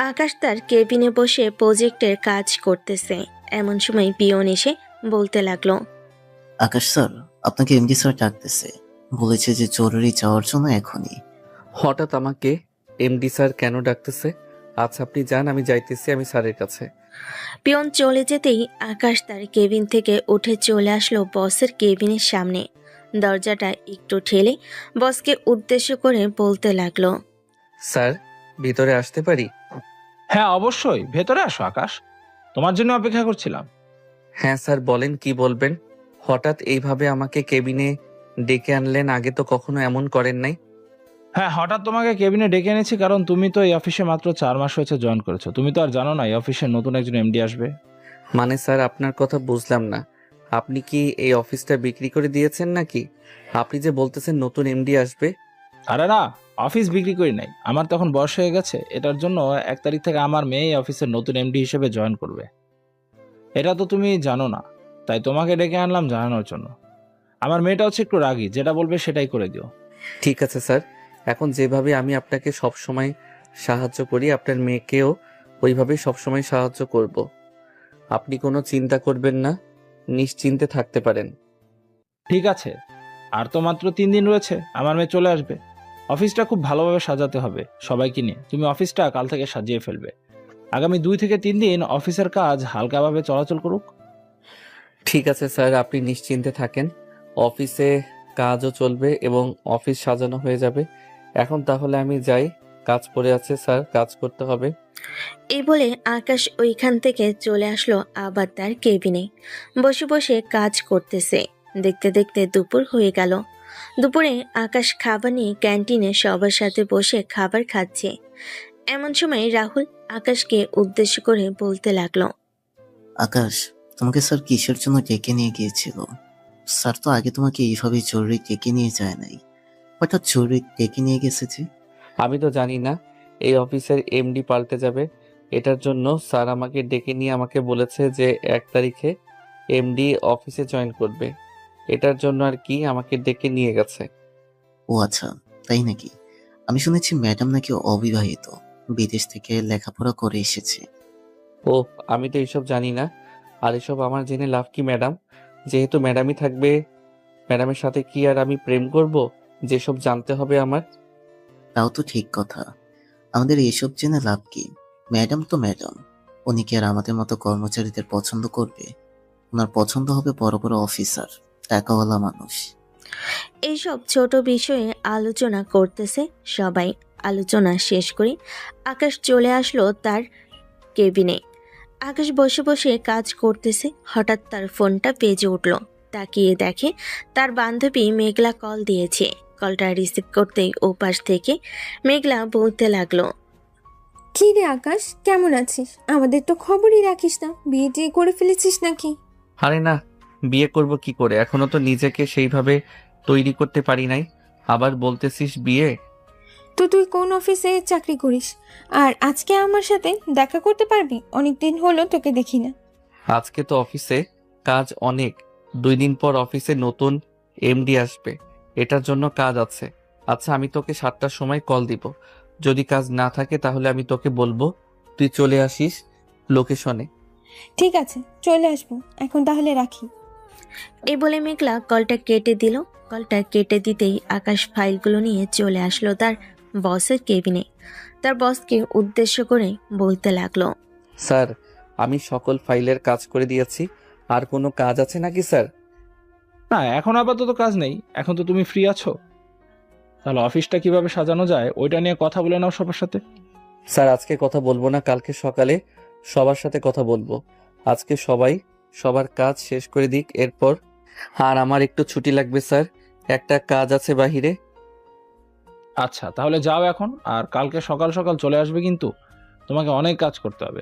আকাশ তার কেবিনে বসে প্রজেক্টের কাজ করতেছে। এমন সময় পিয়ন এসে বলতে লাগলো, আকাশ স্যার, আপনাকে এমডি স্যার ডাকতেছে। বলেছে যে জরুরি যাওয়ার জন্য এখনই। হঠাৎ আমাকে এমডি স্যার কেন ডাকতেছে? আচ্ছা আপনি যান, আমি যাইতেছি আমি স্যারের কাছে। পিয়ন চলে যেতেই আকাশ তার কেবিন থেকে উঠে চলে আসলো বসের কেবিনের সামনে। দরজাটা একটু ঠেলে বসকে উদ্দেশ্য করে বলতে লাগলো, স্যার ভিতরে আসতে পারি? হ্যাঁ অবশ্যই, ভেতরে আসো আকাশ, তোমার জন্য অপেক্ষা করছিলাম। হ্যাঁ স্যার বলেন, কি বলবেন? হঠাৎ এইভাবে আমাকে কেবিনে ডেকে আনলেন, আগে তো কখনো এমন করেন নাই। হ্যাঁ, হঠাৎ তোমাকে কেবিনে ডেকে এনেছি কারণ তুমি তো এই অফিসে মাত্র 4 মাস হয়েছে জয়েন করেছো। তুমি তো আর জানো না এই অফিসে নতুন একজন এমডি আসবে। মানে স্যার আপনার কথা বুঝলাম না, আপনি কি এই অফিসটা বিক্রি করে দিয়েছেন নাকি? আপনি যে বলতেছেন নতুন এমডি আসবে। আরে না, অফিস বিক্রি করি নাই, আমার তখন বয়স হয়ে গেছে। এটার জন্য 1 তারিখ থেকে আমার মেয়ে এই অফিসের নতুন এমডি হিসেবে জয়েন করবে। এটা তো তুমি জানো না, তাই তোমাকে ডেকে আনলাম জানানোর জন্য। আমার মেয়েটা হচ্ছে একটু রাগী, যেটা বলবে সেটাই করে দিও। ঠিক আছে স্যার, এখন যেভাবে আমি আপনাকে সব সময় সাহায্য করি আপনার মেয়েকেও ওইভাবেই সবসময় সাহায্য করব। আপনি কোনো চিন্তা করবেন না, নিশ্চিন্তে থাকতে পারেন। ঠিক আছে, আর তো মাত্র 3 দিন রয়েছে, আমার মেয়ে চলে আসবে। অফিসটা খুব ভালোভাবে সাজাতে হবে সবাইকে নিয়ে। তুমি অফিসটা কাল থেকে সাজিয়ে ফেলবে। আগামী 2 থেকে 3 দিন অফিসের কাজ হালকাভাবে চলাচল করুক। ঠিক আছে স্যার, আপনি নিশ্চিন্তে থাকেন, অফিসে কাজও চলবে এবং অফিস সাজানো হয়ে যাবে। এখন তাহলে আমি যাই, কাজ পড়ে আছে স্যার, কাজ করতে হবে। এই বলে আকাশ ওইখান থেকে চলে আসলো আবার তার কেবিনে। বসে বসে কাজ করতেছে। দেখতে দেখতে দুপুর হয়ে গেল। দুপুরে আকাশ খাবার নিয়ে ক্যান্টিনে সবার সাথে বসে খাবার খাচ্ছে। এমন সময় রাহুল আকাশকে উদ্দেশ্য করে বলতে লাগলো, আকাশ, তোমাকে স্যার কিসের জন্য ডেকে নিয়ে গিয়েছিল? স্যার তো আগে তোমাকে এইভাবে জরুরি ডেকে নিয়ে যায় নাই, হঠাৎ জরুরি ডেকে নিয়ে গেছে যে। আমি তো জানি না এই অফিসের এমডি পাল্টে যাবে, এটার জন্য স্যার আমাকে ডেকে নিয়ে আমাকে বলেছে যে 1 তারিখে এমডি অফিসে জয়েন করবে। এটার জন্য আর কি আমাকে ডেকে নিয়ে গেছে। ও আচ্ছা, তাই নাকি? আমি শুনেছি ম্যাডাম নাকি অবিবাহিত, বিদেশ থেকে লেখাপড়া করে এসেছে। ও, আমি তো এইসব জানি না। আর এসব আমার জেনে লাভ কি ম্যাডাম? যেহেতু ম্যাডামই থাকবে, ম্যাডামের সাথে কি আর আমি প্রেম করব যেসব জানতে হবে আমার? তাও তো ঠিক কথা, আমাদের এসব জেনে লাভ কি? ম্যাডাম তো ম্যাডাম, উনি কি আর আমাদের মতো কর্মচারীদের পছন্দ করবে? ওনার পছন্দ হবে বড় বড় অফিসার, টাকাওয়ালা মানুষ। এইসব ছোট বিষয়ে আলোচনা করতেছে সবাই। আলোচনা শেষ করে আকাশ চলে আসলো তার কেবিনে। আকাশ বসে বসে কাজ করতেছে। হঠাৎ তার ফোনটা বেজে উঠল। তাকিয়ে দেখে তার বান্ধবী মেঘলা কল দিয়েছে। কলটা রিসিভ করতেই ওপাশ থেকে মেঘলা বলতে লাগলো, কি রে আকাশ, কেমন আছিস? আমাদের তো খবরই রাখিস না, বিয়ে টিয়ে করে ফেলেছিস নাকি? আরে না, বিয়ে করব কি করে, এখনো তো নিজেকে সেইভাবে তৈরি করতে পারি নাই, আবার বলতেছিস বিয়ে? তো তুই কোন অফিসে চাকরি করিস? আর আজকে আমার সাথে দেখা করতে পারবি? অনেকদিন হলো তোকে দেখি না। আজকে তো অফিসে কাজ অনেক, 2 দিন পর অফিসে নতুন এমডি আসবে, এটার জন্য কাজ আছে। আচ্ছা আমি তোকে 7টার সময় কল দিব, যদি কাজ না থাকে তাহলে আমি তোকে বলবো, তুই চলে আসিস লোকেশনে। ঠিক আছে, চলে আসবো। এখন তাহলে রাখি। এই বলে মেঘলা কলটা কেটে দিল। কলটা কেটে দিতেই আকাশ ফাইলগুলো নিয়ে চলে আসলো তার বসের কেবিনে। তার বসকে উদ্দেশ্য করে বলতে লাগলো, স্যার আমি সকল ফাইলের কাজ করে দিয়েছি, আর কোনো কাজ আছে নাকি স্যার? না, এখন আপাতত কাজ নেই, এখন তো তুমি ফ্রি আছো। তাহলে অফিসটা কিভাবে সাজানো যায় ওইটা নিয়ে কথা বলে নাও সবার সাথে। স্যার আজকে কথা বলবো না, কালকে সকালে সবার সাথে কথা বলবো। আজকে সবাই সবার কাজ শেষ করে দিক এরপর। আর আমার একটু ছুটি লাগবে স্যার, একটা কাজ আছে বাহিরে। আচ্ছা তাহলে যাও এখন, আর কালকে সকাল সকাল চলে আসবে, কিন্তু তোমাকে অনেক কাজ করতে হবে।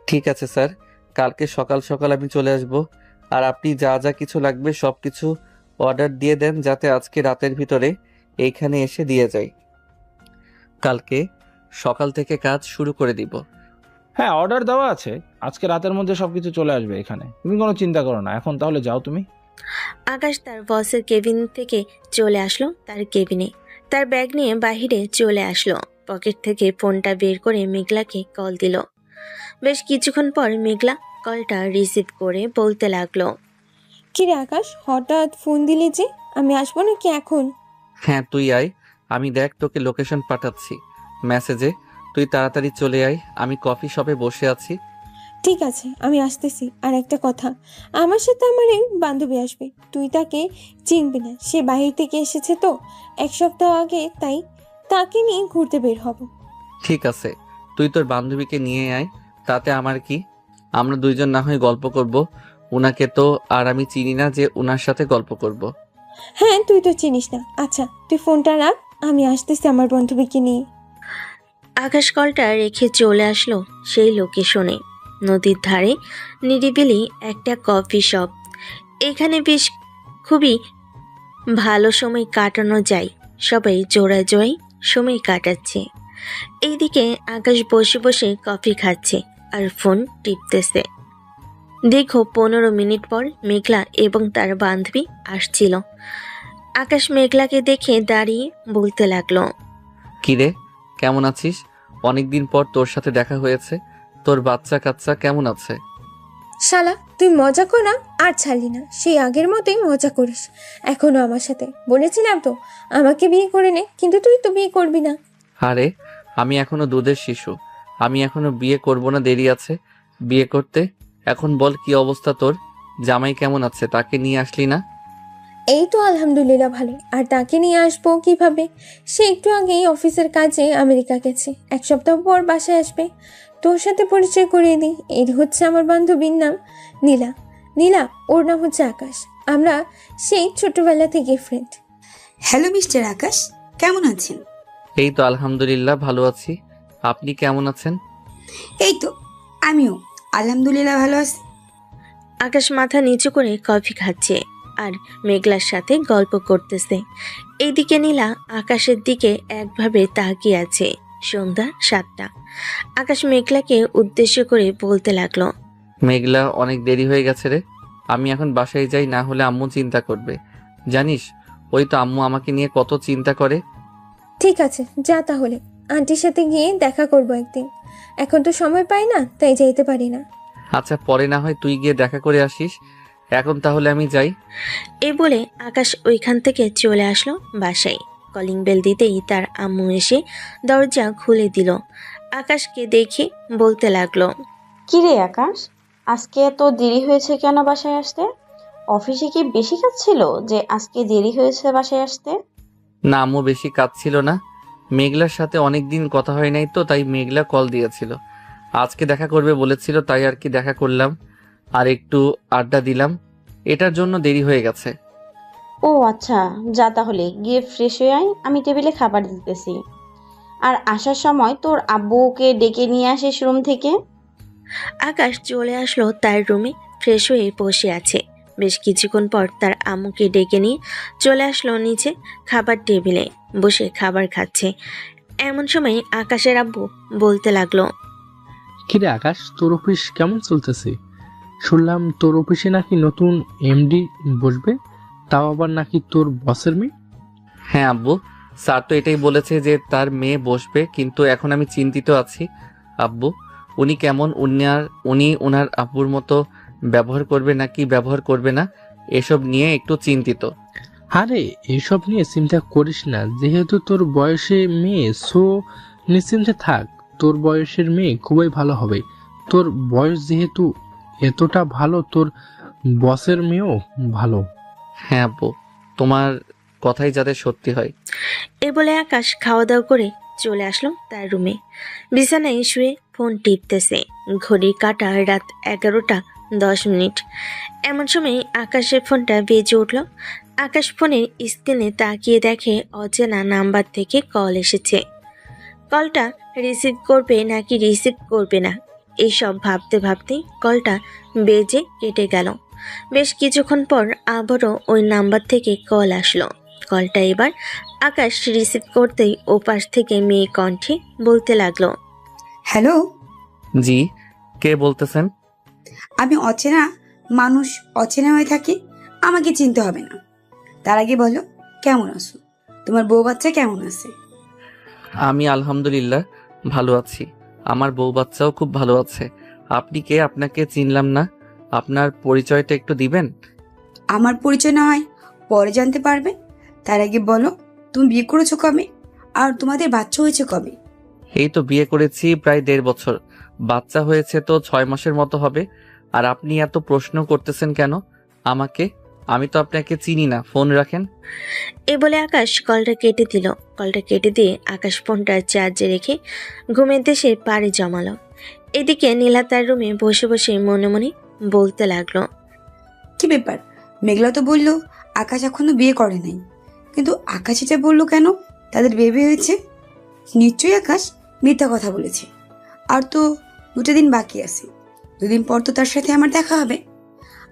ঠিক আছে স্যার, কালকে সকাল সকাল আমি চলে আসব। আর আপনি যা যা কিছু লাগবে সব কিছু অর্ডার দিয়ে দেন, যাতে আজকে রাতের ভিতরে এইখানে এসে দিয়ে যাই, কালকে সকাল থেকে কাজ শুরু করে দিব। হ্যাঁ, অর্ডার দেওয়া আছে, আজকে রাতের মধ্যে সবকিছু চলে আসবে এখানে, তুমি কোনো চিন্তা করো না। এখন তাহলে যাও তুমি। আকাশ তার বসের কেবিন থেকে চলে আসলো তার কেবিনে। তার ব্যাগ নিয়ে বাহিরে চলে আসলো। পকেট থেকে ফোনটা বের করে মেঘলাকে কল দিল। বেশ কিছুক্ষণ পর মেঘলা কলটা রিসিভ করে বলতে লাগলো, কিরে আকাশ, হঠাৎ ফোন দিলি যে? আমি আসবো নাকি এখন? হ্যাঁ তুই আয়, আমি দেখ তোকে লোকেশন পাঠাচ্ছি মেসেজে। তুই তাড়াতাড়ি চলে আয়, আমি কফি শপে বসে আছি। ঠিক আছে, আমি আসতেছি। আর একটা কথা, আমার সাথে আমার এই বান্ধবী আসবে, তুই তাকে চিনবি না। সে বাহির থেকে এসেছে তো 1 সপ্তাহ আগে, তাই তাকে নিয়ে ঘুরতে বের হব। ঠিক আছে, তুই তোর বান্ধবীকে নিয়ে আয়, তাতে আমার কি। আমরা দুইজন না হয় গল্প করব, উনাকে তো আর আমি চিনি না যে উনার সাথে গল্প করব। হ্যাঁ, তুই তো চিনিস না। আচ্ছা, তুই ফোনটা রাখ, আমি আসতেছি আমার বান্ধবীকে নিয়ে। আকাশ কলটা রেখে চলে আসলো সেই লোকেশনে। নদীর ধারে নিরিবিলি একটা কফি শপ। এখানে বেশ খুবই ভালো সময় কাটানো যায়। সবাই জোড়ায় জোড়ায় সময় কাটাচ্ছে। এইদিকে আকাশ বসে বসে কফি খাচ্ছে আর ফোন টিপতেছে। দীর্ঘ 15 মিনিট পর মেঘলা এবং তার বান্ধবী আসছিল। আকাশ মেঘলাকে দেখে দাঁড়িয়ে বলতে লাগলো, কিরে, কেমন আছিস? অনেকদিন পর তোর সাথে দেখা হয়েছে। তোর বাচ্চা কাচ্চা কেমন আছে? শালা, তুই মজা কর না আর ছাড়লি না, সেই আগের মতোই মজা করিস এখনো আমার সাথে। বলেছিলাম তো আমাকে বিয়ে করে নে, কিন্তু তুই তো বিয়ে করবি না। আরে আমি এখনো দুধের শিশু, আমি এখনো বিয়ে করব না, দেরি আছে বিয়ে করতে। এখন বল কি অবস্থা তোর? জামাই কেমন আছে? তাকে নিয়ে আসলি না? এই তো আলহামদুলিল্লাহ ভালো। আর তাকে নিয়ে আসবো কিভাবে? সে একটু আগেই অফিসের কাজে আমেরিকা গেছে, 1 সপ্তাহ পর বাসায় আসবে। তোর সাথে পরিচয় করিয়ে দিই, এই হচ্ছে আমার বান্ধবীর নাম নীলা। নীলা, ওর নাম হচ্ছে আকাশ। আমরা সেই ছোটবেলা থেকে ফ্রেন্ড। হ্যালো মিস্টার আকাশ, কেমন আছেন? এই তো আলহামদুলিল্লাহ ভালো আছি। আপনি কেমন আছেন? এই তো আমিও আলহামদুলিল্লাহ ভালো আছি। আকাশ মাথা নিচু করে কফি খাচ্ছে আর মেঘলার সাথে গল্প করতেছে। এইদিকে নীলা আকাশের দিকে একভাবে তাকিয়ে আছে। সন্ধ্যা 7টা। আকাশ মেঘলাকে উদ্দেশ্য করে বলতে লাগলো, মেঘলা, অনেক দেরি হয়ে গেছে রে, আমি এখন বাসায় যাই, না হলে আম্মু চিন্তা করবে। জানিস, ওই তো আম্মু আমাকে নিয়ে কত চিন্তা করে। ঠিক আছে, যা তাহলে। আন্টির সাথে গিয়ে দেখা করবো একদিন। এখন তো সময় পাই না, তাই যেতে পারি না। আচ্ছা, পরে না হয় তুই গিয়ে দেখা করে আসিস, এখন তাহলে আমি যাই। এই বলে আকাশ ওইখান থেকে চলে আসলো বাসায়। কলিং বেল দিতেই তার আম্মু এসে দরজা খুলে দিল। আকাশকে দেখে বলতে লাগলো, কিরে আকাশ, আজকে এত দেরি হয়েছে কেন বাসায় আসতে? অফিসে কি বেশি কাজ ছিল যে আজকে দেরি হয়েছে বাসায় আসতে? না আম্মু, বেশি কাজ ছিল না। মেঘলার সাথে অনেকদিন কথা হয় নাই তো, তাই মেঘলা কল দিয়েছিল। আজকে দেখা করবে বলেছিল, তাই আর কি দেখা করলাম আর একটু আড্ডা দিলাম, এটার জন্য দেরি হয়ে গেছে। ও আচ্ছা, যা তাহলে গিয়ে ফ্রেশ হয়ে আয়, আমি টেবিলে খাবার দিতেছি। আর আসার সময় তোর আব্বুকে ডেকে নিয়ে আসিস রুম থেকে। আকাশ চলে আসলো তার রুমে, ফ্রেশ হয়ে বসে আছে। বেশ কিছুক্ষণ পর তার আম্মুকে ডেকে নিয়ে চলে আসলো নিচে খাবার টেবিলে বসে খাবার খাচ্ছে। এমন সময় আকাশের আব্বু বলতে লাগলো, কিরে আকাশ, তোর অফিস কেমন চলতেছে? শুনলাম তোর অফিসে নাকি নতুন এমডি বসবে, তাও আবার নাকি তোর বসের মেয়ে। হ্যাঁ আব্বু, স্যার তো এটাই বলেছে যে তার মেয়ে বসবে, কিন্তু এখন আমি চিন্তিত আছি আব্বু। উনি কেমন, উনি ওনার আব্বুর মতো ব্যবহার করবে নাকি ব্যবহার করবে না, এসব নিয়ে একটু চিন্তিত। আরে এসব নিয়ে চিন্তা করিস না, যেহেতু তোর বয়সে মেয়ে, সো নিশ্চিন্তে থাক। তোর বয়সের মেয়ে খুবই ভালো হবে। তোর বয়স যেহেতু এতটা ভালো, তোর বসের মেয়েও ভালো। হ্যাঁ আব্বু, তোমার কথাই যাতে সত্যি হয়। এ বলে আকাশ খাওয়া দাওয়া করে চলে আসলো তার রুমে। বিছানায় শুয়ে ফোন টিপতেছে। ঘড়ি কাটা রাত 11টা 10 মিনিট। এমন সময় আকাশের ফোনটা বেজে উঠল। আকাশ ফোনের স্ক্রিনে তাকিয়ে দেখে অচেনা নাম্বার থেকে কল এসেছে। কলটা রিসিভ করবে নাকি রিসিভ করবে না, এইসব ভাবতে ভাবতে কলটা বেজে কেটে গেল। বেশ কিছুক্ষণ পর আবারও ওই নাম্বার থেকে কল আসলো। কলটা এবার আকাশ রিসিভ করতেই ওপাশ থেকে মেয়ে কণ্ঠে বলতে লাগলো, হ্যালো, জি, কে বলতেছেন? আমি অচেনা মানুষ অচেনা হয়ে থাকি, আমাকে চিনতে হবে না। তার আগে বলো কেমন আছো, তোমার বউ বাচ্চা কেমন আছে? আমি আলহামদুলিল্লাহ ভালো আছি। আমার বউ বাচ্চাও খুব ভালো আছে। আপনি কে? আপনাকে চিনলাম না। আপনার পরিচয়টা একটু দিবেন? আমার পরিচয় না হয় পরে জানতে পারবে। তার আগে বলো, তুমি বিয়ে করেছো কবে? আর তোমাদের বাচ্চা হয়েছে কবে? এই তো বিয়ে করেছি প্রায় 1.5 বছর। বাচ্চা হয়েছে তো 6 মাসের মতো হবে। আর আপনি এত প্রশ্ন করতেছেন কেন আমাকে? আমি তো আপনাকে চিনি না। ফোন রাখেন। এ বলে আকাশ কলটা কেটে দিল। কলটা কেটে দিয়ে আকাশ ফোনটা চার্জে রেখে ঘুমের দেশে পাড়ি জমালো। এদিকে নীলা তার রুমে বসে বসে মনে মনে বলতে লাগলো, কি ব্যাপার? মেঘলা তো বললো আকাশ এখনো বিয়ে করে নাই, কিন্তু আকাশ এটা বললো কেন তাদের বেবি হয়েছে? নিশ্চয়ই আকাশ মিথ্যা কথা বলেছে। আর তো 2 দিন বাকি আছে। 2 দিন পর তো তার সাথে আমার দেখা হবে।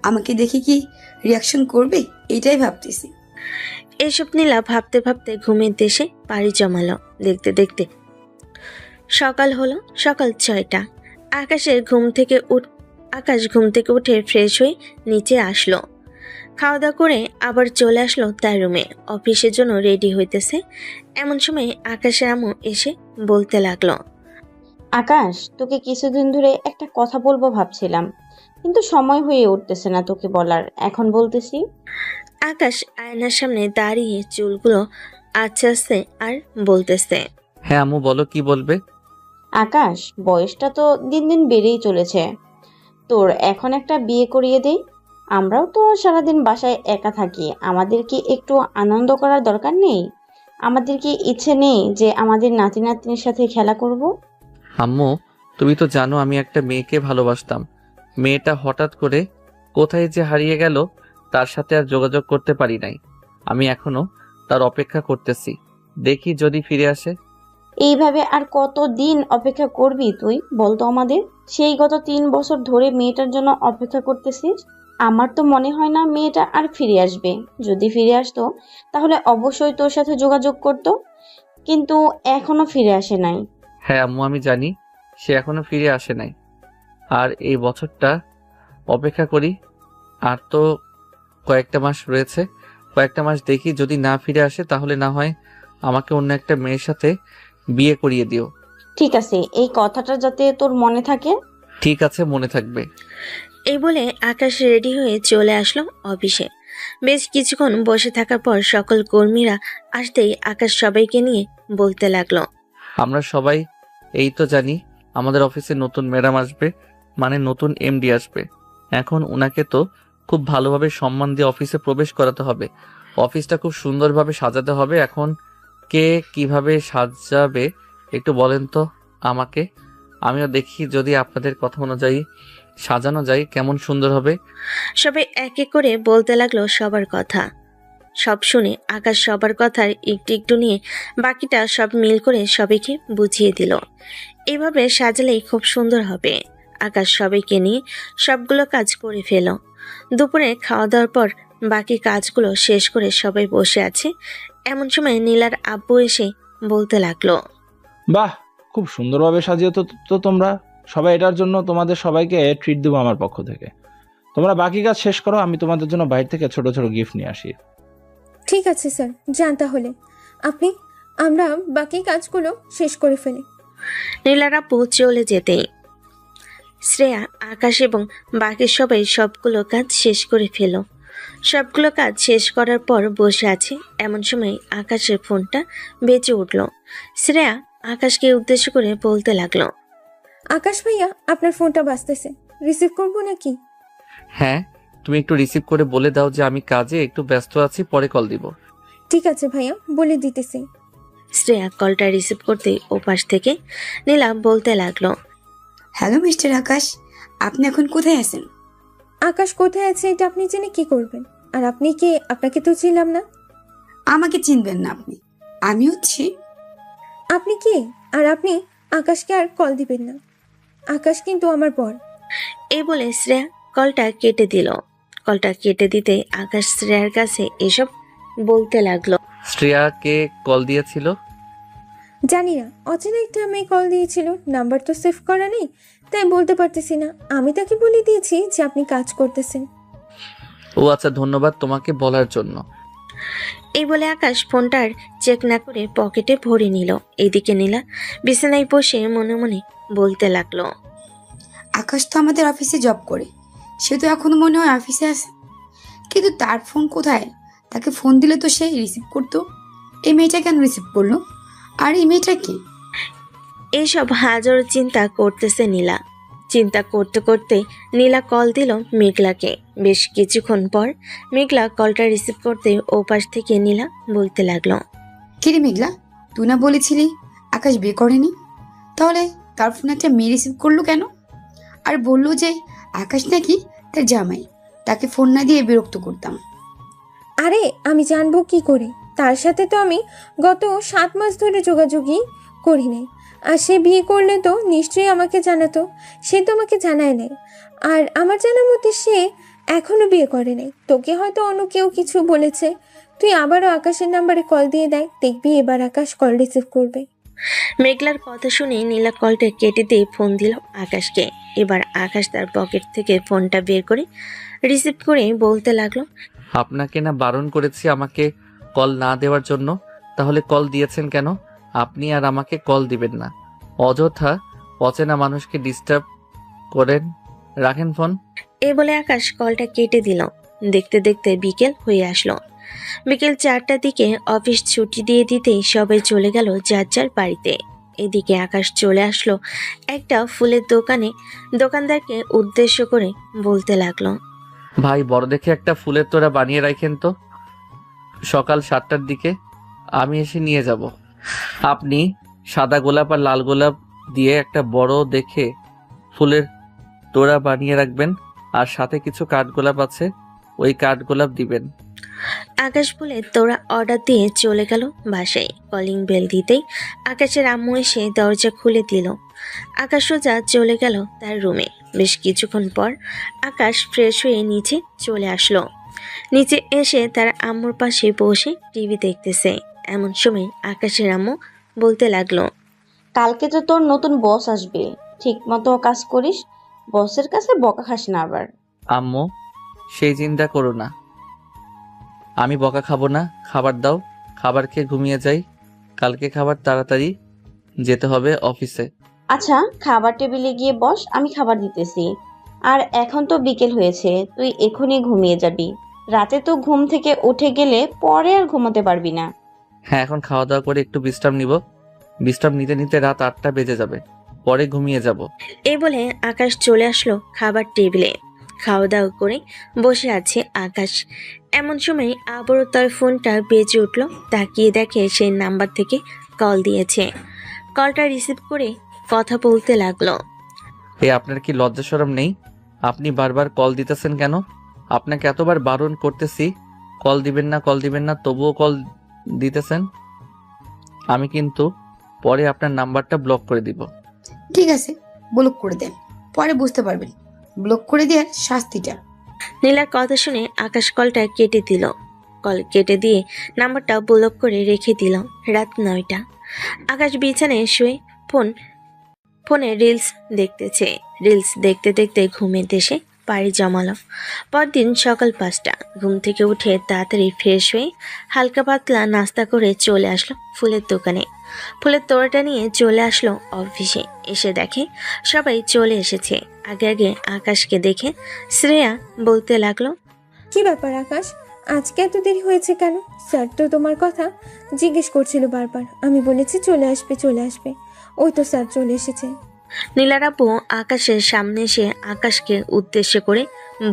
আমাকে দেখে কি রিয়াকশন করবে এটাই ভাবতেছি। এসব নীলা ভাবতে ভাবতে ঘুমের দেশে পাড়ি জমালো। দেখতে দেখতে সকাল হলো। সকাল 6টা। আকাশ ঘুম থেকে উঠে ফ্রেশ হয়ে নিচে আসলো। খাওয়া দাওয়া করে আবার চলে আসলো তার রুমে। অফিসের জন্য রেডি হইতেছে। এমন সময় আকাশের আম্মু এসে বলতে লাগলো, আকাশ, তোকে কিছুদিন ধরে একটা কথা বলবো ভাবছিলাম, কিন্তু সময় হয়ে উঠতেছে না তোকে বলার। এখন বলতেছি। আকাশ আয়নার সামনে দাঁড়িয়ে চুলগুলো আছড়াছে আর বলতেছে, হ্যাঁ আম্মু বলো, কি বলবে? আকাশ, বয়সটা তো দিন দিন বেড়েই চলেছে। তোর এখন একটা বিয়ে করিয়ে দেই। আমরাও তো সারাদিন বাসায় একা থাকি। আমাদের কি একটু আনন্দ করার দরকার নেই? আমাদের কি ইচ্ছে নেই যে আমাদের নাতি নাতনির সাথে খেলা করব? আম্মু, তুমি তো জানো আমি একটা মেয়েকে ভালোবাসতাম। মেয়েটা হঠাৎ করে কোথায় যে হারিয়ে গেল, তার সাথে আর যোগাযোগ করতে পারি নাই। আমি এখনো তার অপেক্ষা করতেছি, দেখি যদি ফিরে আসে। এইভাবে আর কতদিন অপেক্ষা করবি তুই বলতো আমাদের? সেই গত 3 বছর ধরে মেয়েটার জন্য অপেক্ষা করতেছিস। আমার তো মনে হয় না মেয়েটা আর ফিরে আসবে। যদি ফিরে আসতো তাহলে অবশ্যই তোর সাথে যোগাযোগ করতো, কিন্তু এখনো ফিরে আসে নাই। হ্যাঁ আম্মু, আমি জানি সে এখনো ফিরে আসে নাই। আর এই বছরটা অপেক্ষা করি। আর তো কয়েকটা মাস রয়েছে। কয়েকটা মাস দেখি, যদি না ফিরে আসে তাহলে না হয় আমাকে অন্য একটা মেয়ের সাথে বিয়ে করিয়ে দিও। ঠিক আছে, এই কথাটা যাতে তোর মনে থাকে। ঠিক আছে, মনে থাকবে। এই বলে আকাশ রেডি হয়ে চলে আসলো অফিসে। বেশ কিছুক্ষণ বসে থাকার পর সকল কর্মীরা আসতেই আকাশ সবাইকে নিয়ে বলতে লাগলো, আমরা সবাই এই তো জানি আমাদের অফিসে নতুন ম্যাডাম আসবে, মানে নতুন এমডি আসবে। এখন উনাকে তো খুব ভালোভাবে সম্মান দিয়ে অফিসে প্রবেশ করাতে হবে। অফিসটা খুব সুন্দরভাবে সাজাতে হবে। এখন কে কিভাবে সাজাবে একটু বলেন তো আমাকে। আমিও দেখি যদি আপনাদের কথা অনুযায়ী সাজানো যায় কেমন সুন্দর হবে। সবাই এক এক করে বলতে লাগলো সবার কথা। সব শুনে আকাশ সবার কথার একটু একটু নিয়ে বাকিটা সব মিল করে সবাইকে বুঝিয়ে দিল। এভাবে সাজালেই খুব সুন্দর হবে। আকাশ সবাইকে নিয়ে সবগুলো কাজ করে ফেল। দুপুরে খাওয়া দাওয়ার পর বাকি কাজগুলো শেষ করে সবাই বসে আছে। এমন সময় নীলার আব্বু এসে বলতে লাগলো, বাহ, খুব সুন্দরভাবে সাজিয়ে তো তোমরা সবাই। এটার জন্য তোমাদের সবাইকে ট্রিট দেবো আমার পক্ষ থেকে। তোমরা বাকি কাজ শেষ করো, আমি তোমাদের জন্য বাইরে থেকে ছোট ছোট গিফট নিয়ে আসি। ঠিক আছে স্যার, যান তাহলে আমরা বাকি কাজগুলো শেষ করে ফেলি। নীলার আব্বু চলে যেতেই শ্রেয়া, আকাশ এবং বাকি সবাই সবগুলো কাজ শেষ করে ফেল। সবগুলো কাজ শেষ করার পর বসে আছে। এমন সময় আকাশের ফোনটা বেজে উঠল। শ্রেয়া আকাশকে উদ্দেশ্য করে বলতে লাগলো, আকাশ ভাইয়া, আপনার ফোনটা বাজতেছে, রিসিভ করবো নাকি? হ্যাঁ, তুমি একটু রিসিভ করে বলে দাও যে আমি কাজে একটু ব্যস্ত আছি, পরে কল দিব। ঠিক আছে ভাইয়া, বলে দিতেছি। শ্রেয়া কলটা রিসিভ করতেই ওপাশ থেকে নীলা বলতে লাগলো, হ্যালো মিস্টার আকাশ, আপনি এখন কোথায় আছেন? আকাশ কোথায় আছে এটা আপনি জেনে কি করবেন? আর আপনি কে? আপনাকে তো ছিলাম না। আমাকে চিনবেন না আপনি? আমি হচ্ছি। আপনি কে? আর আপনি আকাশকে আর কল দিবেন না। আকাশ কিন্তু আমার বর। এই বলে শ্রেয়া কলটা কেটে দিল। কলটা কেটে দিতে আকাশ শ্রেয়ার কাছে এসব বলতে লাগলো, শ্রেয়াকে কল দিয়েছিল? জানি না, অচেনা একটা মেয়ে কল দিয়েছিল, নাম্বার তো সেভ করা নেই, তাই বলতে পারতেছি না। আমি তাকে বলে দিয়েছি যে আপনি কাজ করতেছেন। ও আচ্ছা, ধন্যবাদ তোমাকে বলার জন্য। এই বলে আকাশ ফোনটার চেক না করে পকেটে ভরে নিল। এদিকে নীলা বিছানায় বসে মনে মনে বলতে লাগলো, আকাশ তো আমাদের অফিসে জব করে, সে তো এখনো মনে হয় অফিসে আছে, কিন্তু তার ফোন কোথায়? তাকে ফোন দিলে তো সে রিসিভ করতো। এই মেয়েটা কেন রিসিভ করলো? আর এই মেয়েটা কি? এইসব হাজারো চিন্তা করতেছে নীলা। চিন্তা করতে করতে নীলা কল দিল মেঘলাকে। বেশ কিছুক্ষণ পর মেঘলা কলটা রিসিভ করতে ওপাশ থেকে নীলা বলতে লাগলো, কিরে মেঘলা, তুই না বলেছিলি আকাশ বিয়ে করেনি? তাহলে তার ফোন একটা মেয়ে রিসিভ করলো কেন? আর বললো যে আকাশ নাকি তার জামাই, তাকে ফোন না দিয়ে বিরক্ত করতাম। আরে আমি জানবো কি করে? তার সাথে তো আমি গত 7 মাস ধরে যোগাযোগই করি নাই। আর সে বিয়ে করলে তো নিশ্চয়ই আমাকে জানাতো। সে তো আমাকে জানায় নাই। আর আমার জানার মতে সে এখনো বিয়ে করে নাই। তোকে হয়তো অন্য কেউ কিছু বলেছে। তুই আবারও আকাশের নাম্বারে কল দিয়ে দেয়, দেখবি এবার আকাশ কল রিসিভ করবে। মেঘলার কথা শুনে নীলা কলটা কেটে দিয়ে ফোন দিল আকাশকে। এবার আকাশ তার পকেট থেকে ফোনটা বের করে রিসিভ করে বলতে লাগলো, আপনাকে না বারণ করেছি আমাকে কল না দেওয়ার জন্য, তাহলে কল দিয়েছেন কেন? আপনি আর আমাকে কল দিবেন না, অযথা অচেনা মানুষকে ডিস্টার্ব করেন। রাখেন ফোন। এই বলে আকাশ কলটা কেটে দিল। দেখতে দেখতে বিকেল হয়ে আসলো। বিকেল 4টার দিকে অফিস ছুটি দিয়ে দিতেই সবাই চলে গেল যার যার বাড়িতে। এদিকে আকাশ চলে আসলো একটা ফুলের দোকানে। দোকানদারকে উদ্দেশ্য করে বলতে লাগলো, ভাই, বড় দেখে একটা ফুলের তোড়া বানিয়ে রাখেন তো, সকাল 7টার দিকে আমি এসে নিয়ে যাব। আপনি সাদা গোলাপ আর লাল গোলাপ দিয়ে একটা বড় দেখে ফুলের তোড়া বানিয়ে রাখবেন, আর সাথে কিছু কাঠগোলাপ আছে, ওই কাঠগোলাপ দিবেন। আকাশ বলে তোরা অর্ডার দিয়ে চলে গেল বাসায়। কলিং বেল দিতেই আকাশের আম্মু এসে দরজা খুলে দিল। আকাশ সোজা চলে গেল তার রুমে। বেশ কিছুক্ষণ পর আকাশ ফ্রেশ হয়ে নিচে চলে আসলো। নিচে এসে তার আম্মুর পাশে বসে টিভি দেখতেছে। এমন সময় আকাশের আম্মু বলতে লাগলো, কালকে তো তোর নতুন বস আসবে, ঠিক মতো কাজ করিস, বসের কাছে বকা খাস না আবার। আম্মু, সেই চিন্তা করো না, আমি বকা খাবো না। খাবার দাও, খাবার খেয়ে ঘুমিয়ে যাই। কালকে খাবার তাড়াতাড়ি যেতে হবে অফিসে। আচ্ছা, খাবার টেবিলে গিয়ে বস, আমি খাবার দিতেছি। আর এখন তো বিকেল হয়েছে, তুই এখনই ঘুমিয়ে যাবি। রাতে তো ঘুম থেকে উঠে গেলে পরে আর ঘুমাতে পারবি না। হ্যাঁ, এখন খাওয়া দাওয়া করে একটু বিশ্রাম নিব। বিশ্রাম নিতে নিতে রাত 8টা বেজে যাবে, পরে ঘুমিয়ে যাব। এই বলে আকাশ চলে আসলো খাবার টেবিলে। খাওয়া দাওয়া করে বসে আছে আকাশ। এমন সময় আবারও তার ফোনটা বেজে উঠল। তাকিয়ে দেখে সেই নাম্বার থেকে কল দিয়েছে। কলটা রিসিভ করে কথা বলতে লাগলো, আপনার কি লজ্জা শরম নেই? আপনি বারবার কল দিতেছেন কেন? আপনাকে এতবার বারণ করতেছি কল দিবেন না, কল দিবেন না, তবুও কল দিতেছেন। আমি কিন্তু পরে আপনার নাম্বারটা ব্লক করে দিব। ঠিক আছে, ব্লক করে দেন, পরে বুঝতে পারবেন ব্লক করে দেওয়ার শাস্তিটা। নীলার কথা শুনে আকাশ কলটা কেটে দিল। কল কেটে দিয়ে নাম্বারটা ব্লক করে রেখে দিল। রাত 9টা। আকাশ বিছানায় শুয়ে ফোনে রিলস দেখতেছে। রিলস দেখতে দেখতে ঘুমের দেশে পাড়ি জমালো। পরদিন সকাল 5টা। ঘুম থেকে উঠে তাড়াতাড়ি ফ্রেশ হয়ে হালকা পাতলা নাস্তা করে চলে আসলো ফুলের দোকানে। ফুলের তোড়াটা নিয়ে চলে আসলো অফিসে। এসে দেখে সবাই চলে এসেছে। আগে আগে আকাশকে দেখে শ্রেয়া বলতে লাগলো, কি ব্যাপার আকাশ, আজকে এত দেরি হয়েছে কেন? স্যার তো তোমার কথা জিজ্ঞেস করছিল বারবার। আমি বলেছি চলে আসবে চলে আসবে, ওই তো স্যার চলে এসেছে। নীলার আপু আকাশের সামনে এসে আকাশকে উদ্দেশ্য করে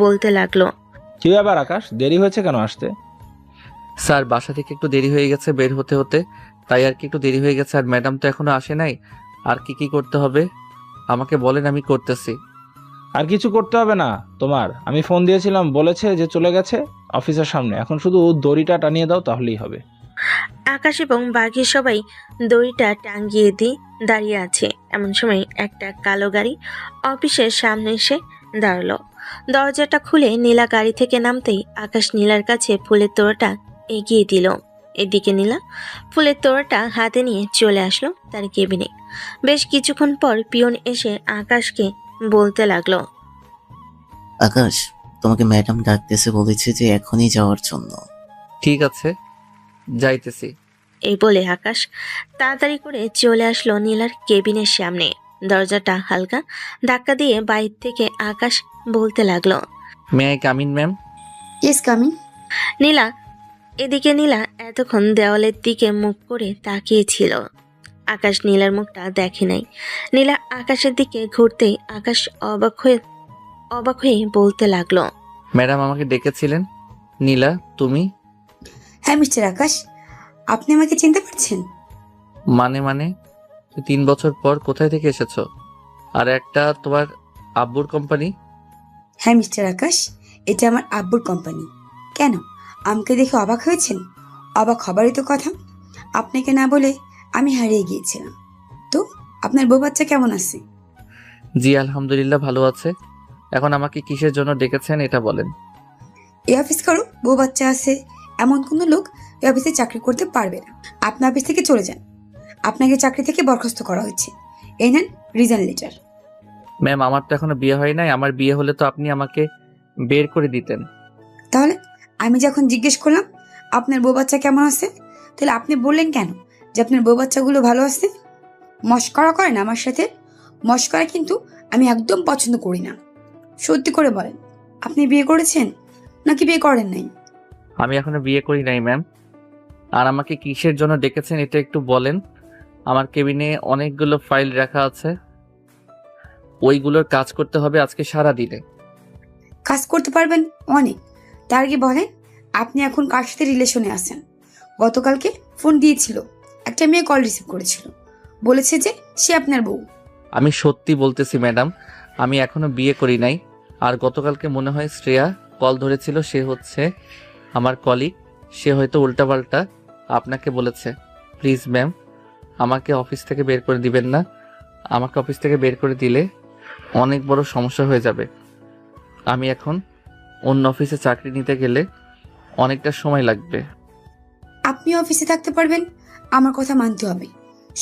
বলতে লাগলো, কি ব্যাপার আকাশ, দেরি হয়েছে কেন আসতে? স্যার, বাসা থেকে একটু দেরি হয়ে গেছে বের হতে হতে, তাই আর কি একটু দেরি হয়ে গেছে। আর ম্যাডাম তো এখনো আসে নাই। আর কি কি করতে হবে আমাকে বলেন, আমি করতেছি। আর কিছু করতে হবে না তোমার, আমি ফোন দিয়েছিলাম, বলেছে যে চলে গেছে অফিসের সামনে। এখন শুধু দড়িটা টানিয়ে দাও, তাহলেই হবে। আকাশ এবং বাকি সবাই দড়িটা টাঙ্গিয়ে দিয়ে দাঁড়িয়ে আছে। এমন সময় একটা কালো গাড়ি অফিসের সামনে এসে দাঁড়ালো। দরজাটা খুলে নীলা গাড়ি থেকে নামতেই আকাশ নীলার কাছে ফুলের তোড়াটা এগিয়ে দিল। এদিকে নীলা ফুলের তোড়াটা হাতে নিয়ে চলে আসলো তার কেবিনে। বেশ কিছুক্ষণ পর পিয়ন এসে আকাশকে বলতে লাগলো, আকাশ, তোমাকে ম্যাডাম ডাকতেছে, বলেছে যে এখনই যাওয়ার জন্য। ঠিক আছে, যাইতেছি। এই বলে আকাশ তাড়াতাড়ি করে চলে আসলো নীলার কেবিনের সামনে। দরজাটা হালকা ধাক্কা দিয়ে বাইর থেকে আকাশ বলতে লাগলো, may I come in ma'am? Yes coming. Nila. এদিকে নীলা এতক্ষণ দেওয়ালের দিকে মুখ করে তাকিয়েছিল। আকাশ নীলার মুখটা দেখে নাই। নীলা আকাশের দিকে ঘুরতেই আকাশ অবাক হয়ে বলতে লাগলো, ম্যাডাম আমাকে ডেকেছিলেন? নীলা, তুমি? হ্যাঁ মিস্টার আকাশ, আপনি আমাকে চিনতে পারছেন? মানে তুই 3 বছর পর কোথায় থেকে এসেছো? আর একটা তোমার আব্বুর কোম্পানি? হ্যাঁ মিস্টার আকাশ, এটা আমার আব্বুর কোম্পানি। কেন, আমাকে দেখে অবাক হয়েছেন? অবাক হবারই তো কথা। আপনাকে না বলে আমি হারিয়ে গিয়েছিলাম। তো আপনার বউ বাচ্চা কেমন আছে? জি আলহামদুলিল্লাহ ভালো আছে। এখন আমাকে কিসের জন্য ডেকেছেন এটা বলেন। এই অফিস করো, বউ বাচ্চা আছে এমন কোনো লোক এই অফিসে চাকরি করতে পারবে না। আপনার অফিস থেকে চলে যান। আপনাকে চাকরি থেকে বরখাস্ত করা হয়েছে। এই নেন রিজাইন লেটার। ম্যাম, আমার তো এখনো বিয়ে হয় নাই। আমার বিয়ে হলে তো আপনি আমাকে বের করে দিতেন। তাহলে আমি যখন জিজ্ঞেস করলাম আপনার বউ বাচ্চা কেমন আছে, তাহলে আপনি বললেন কেন যে আপনার বউ বাচ্চাগুলো ভালো আছে? মস্করা করেন আমার সাথে? মস্করা কিন্তু আমি একদম পছন্দ করি না। সত্যি করে বলেন, আপনি বিয়ে করেছেন নাকি বিয়ে করেন নাই? আমি এখনো বিয়ে করি নাই ম্যাম। আর আমাকে কিসের জন্য ডেকেছেন এটা একটু বলেন। আমার কেবিনে অনেকগুলো ফাইল রাখা আছে, ওইগুলোর কাজ করতে হবে আজকে সারা দিনে। কাজ করতে পারবেন অনেক। তার আগে বলেন আপনি এখন কার সাথে রিলেশনে আছেন? গতকালকে ফোন দিয়েছিল, একটা মেয়ে কল রিসিভ করেছিল, বলেছে যে সে আপনার বউ। আমি সত্যি বলতেছি ম্যাডাম, আমি এখনো বিয়ে করি নাই। আর গতকালকে মনে হয় শ্রেয়া কল ধরেছিল, সে হচ্ছে আমার কলিগ। সে হয়তো উল্টাপাল্টা আপনাকে বলেছে। প্লিজ ম্যাম, আমাকে অফিস থেকে বের করে দিবেন না। আমাকে অফিস থেকে বের করে দিলে অনেক বড় সমস্যা হয়ে যাবে। আমি এখন অন্য অফিসে চাকরি নিতে গেলে অনেকটা সময় লাগবে। আপনি অফিসে থাকতে পারবেন, আমার কথা মানতে হবে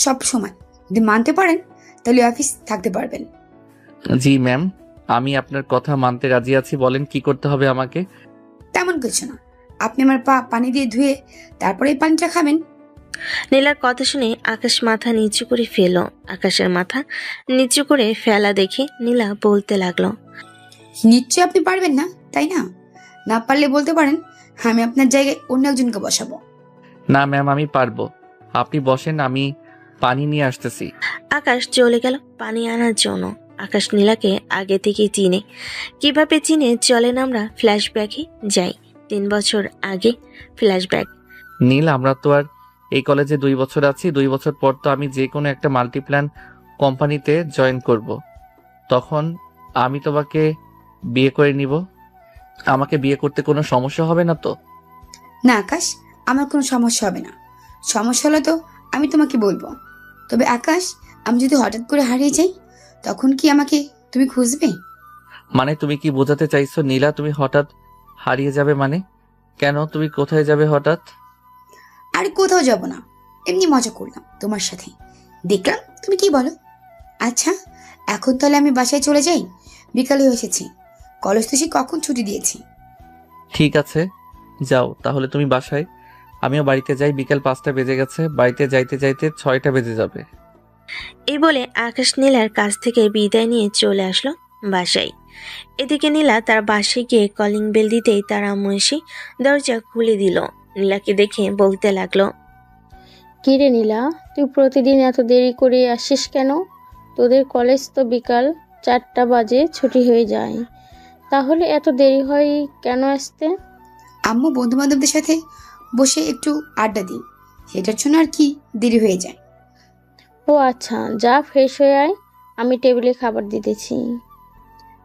সব সময়। যদি মানতে পারেন তাহলে অফিস থাকতে পারবেন। জি ম্যাম, আমি আপনার কথা মানতে রাজি আছি। বলেন কি করতে হবে আমাকে। তেমন কিছু না, আপনি আমার পা পানি দিয়ে ধুয়ে তারপরে এই পানিটা খাবেন। নীলার কথা শুনে আকাশ মাথা নিচু করে ফেলল। আকাশের মাথা নিচু করে ফেলা দেখে নীলা বলতে লাগলো, নিশ্চয়ই আপনি পারবেন না, তাই না? না পারলে বলতে পারেন, আমি আপনার জায়গায় অন্য একজনকে বসাবো। না ম্যাম, আমি পারবো। আপনি বসেন, আমি পানি নিয়ে আসতেছি। আকাশ চলে গেল পানি আনার জন্য। আকাশ নীলাকে আগে থেকেই চিনে। কিভাবে চিনে চলেন আমরা ফ্ল্যাশব্যাকে যাই। 3 বছর আগে ফ্ল্যাশব্যাক। নীল, আমরা তো আর এই কলেজে 2 বছর আছি। 2 বছর পর তো আমি যে কোনো একটা মাল্টিপ্ল্যান কোম্পানিতে জয়েন করব। তখন আমি তোমাকে বিয়ে করে নিব। আমাকে বিয়ে করতে কোনো সমস্যা হবে না তো? না আকাশ, আমার কোনো সমস্যা হবে না। সমস্যা হলে তো আমি তোমাকে বলবো। তবে আকাশ, আমি যদি হঠাৎ করে হারিয়ে যাই তখন কি আমাকে তুমি খুঁজবে? মানে তুমি কি বোঝাতে চাইছো নীলা তুমি হঠাৎ হারিয়ে যাবে? মানে কেন, তুমি কোথায় যাবে হঠাৎ? আর কোথাও যাব না, এমনি মজা করলাম তোমার সাথে, দেখলাম তুমি কি বলো। আচ্ছা, এখন তাহলে আমি বাসায় চলে যাই, বিকালে এসেছি। কলেজ তো সে কখন ছুটি দিয়েছি। ঠিক আছে, যাও তাহলে তুমি বাসায়। আমিও বাড়িতে যাই। বিকেল 5টা বেজে গেছে। বাড়িতে যাইতে যাইতে 6টা বেজে যাবে। এই বলে আকাশ নীলার কাছ থেকে বিদায় নিয়ে চলে আসলো বাসায়। এদিকে নীলা তার বাসায় গিয়ে কলিং বেল দিতেই তার আম্মু এসে দরজা খুলে দিল। নীলাকে দেখে বলতে লাগলো, কিরে নীলা, তুই প্রতিদিন এত দেরি করে আসিস কেন? তোদের কলেজ তো বিকাল 4টা বাজে ছুটি হয়ে যায়, তাহলে এত দেরি হয় কেন আসতে? আম্মু বন্ধু বান্ধবদের সাথে বসে একটু আড্ডা দিই, সেটার জন্য আর কি দেরি হয়ে যায়। ও আচ্ছা, যা ফ্রেশ হয়ে আয়, আমি টেবিলে খাবার দিতেছি।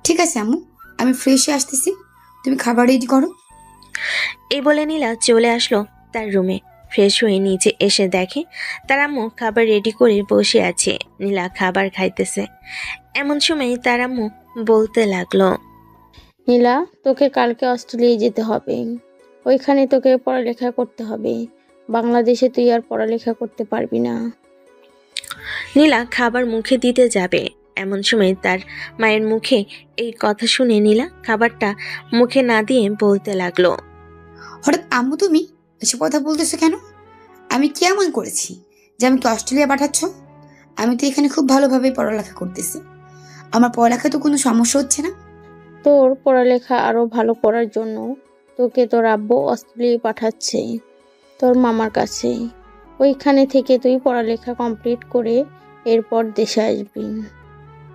ঠিক আছে আম্মু, আমি ফ্রেশ হয়ে আসতেছি, তুমি খাবার রেডি করো। এই বলে নীলা চলে আসলো তার রুমে। ফ্রেশ হয়ে নিচে এসে দেখে তার আম্মু খাবার রেডি করে বসে আছে। নীলা খাবার খাইতেছে। এমন সময় তার আম্মু বলতে লাগলো, নীলা, তোকে কালকে অস্ট্রেলিয়া যেতে হবে। ওইখানে তোকে পড়ালেখা করতে হবে। বাংলাদেশে তুই আর পড়ালেখা করতে পারবি না। নীলা খাবার মুখে দিতে যাবে, এমন সময় তার মায়ের মুখে এই কথা শুনে নীলা খাবারটা মুখে না দিয়ে বলতে লাগলো, হঠাৎ আম্মু তুমি এসব কথা বলতেছো কেন? আমি কি এমন করেছি যে আমাকে অস্ট্রেলিয়া পাঠাচ্ছ? আমি তো এখানে খুব ভালোভাবে পড়ালেখা করতেছি। আমার পড়ালেখায় তো কোনো সমস্যা হচ্ছে না। তোর পড়ালেখা আরো ভালো করার জন্য তোকে তোর আব্বু অস্ট্রেলিয়া পাঠাচ্ছে, তোর মামার কাছে। ওইখানে থেকে তুই পড়ালেখা কমপ্লিট করে এরপর দেশে আসবি।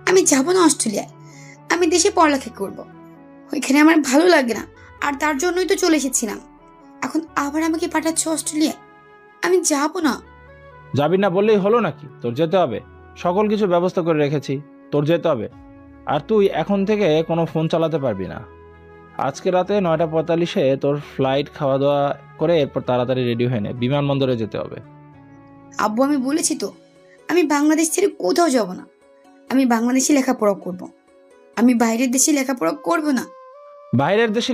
আমি যাব না অস্ট্রেলিয়ায়। আমি দেশে পড়ালেখা করব। ওইখানে আমার ভালো লাগে না, আর তার জন্যই তো চলে এসেছিলাম। এখন আবার আমাকে পাঠাচ্ছ অস্ট্রেলিয়ায়? আমি যাব না। যাবি না বললেই হলো নাকি? তোর যেতে হবে। সকল কিছু ব্যবস্থা করে রেখেছি, তোর যেতে হবে। আর তুই এখন থেকে কোনো ফোন চালাতে পারবি না। আজকে রাতে 9:45-এ তোর ফ্লাইট, খাওয়া দাওয়া করে এরপর তাড়াতাড়ি রেডি হয়ে নে, বিমানবন্দরে যেতে হবে। আব্বু, আমি বলেছি তো, আমি বাংলাদেশ ছেড়ে কোথাও যাব না। আমি বাংলাদেশে লেখাপড়া করব। আমি বাইরের দেশে লেখাপড়া করব না। বাইরের দেশে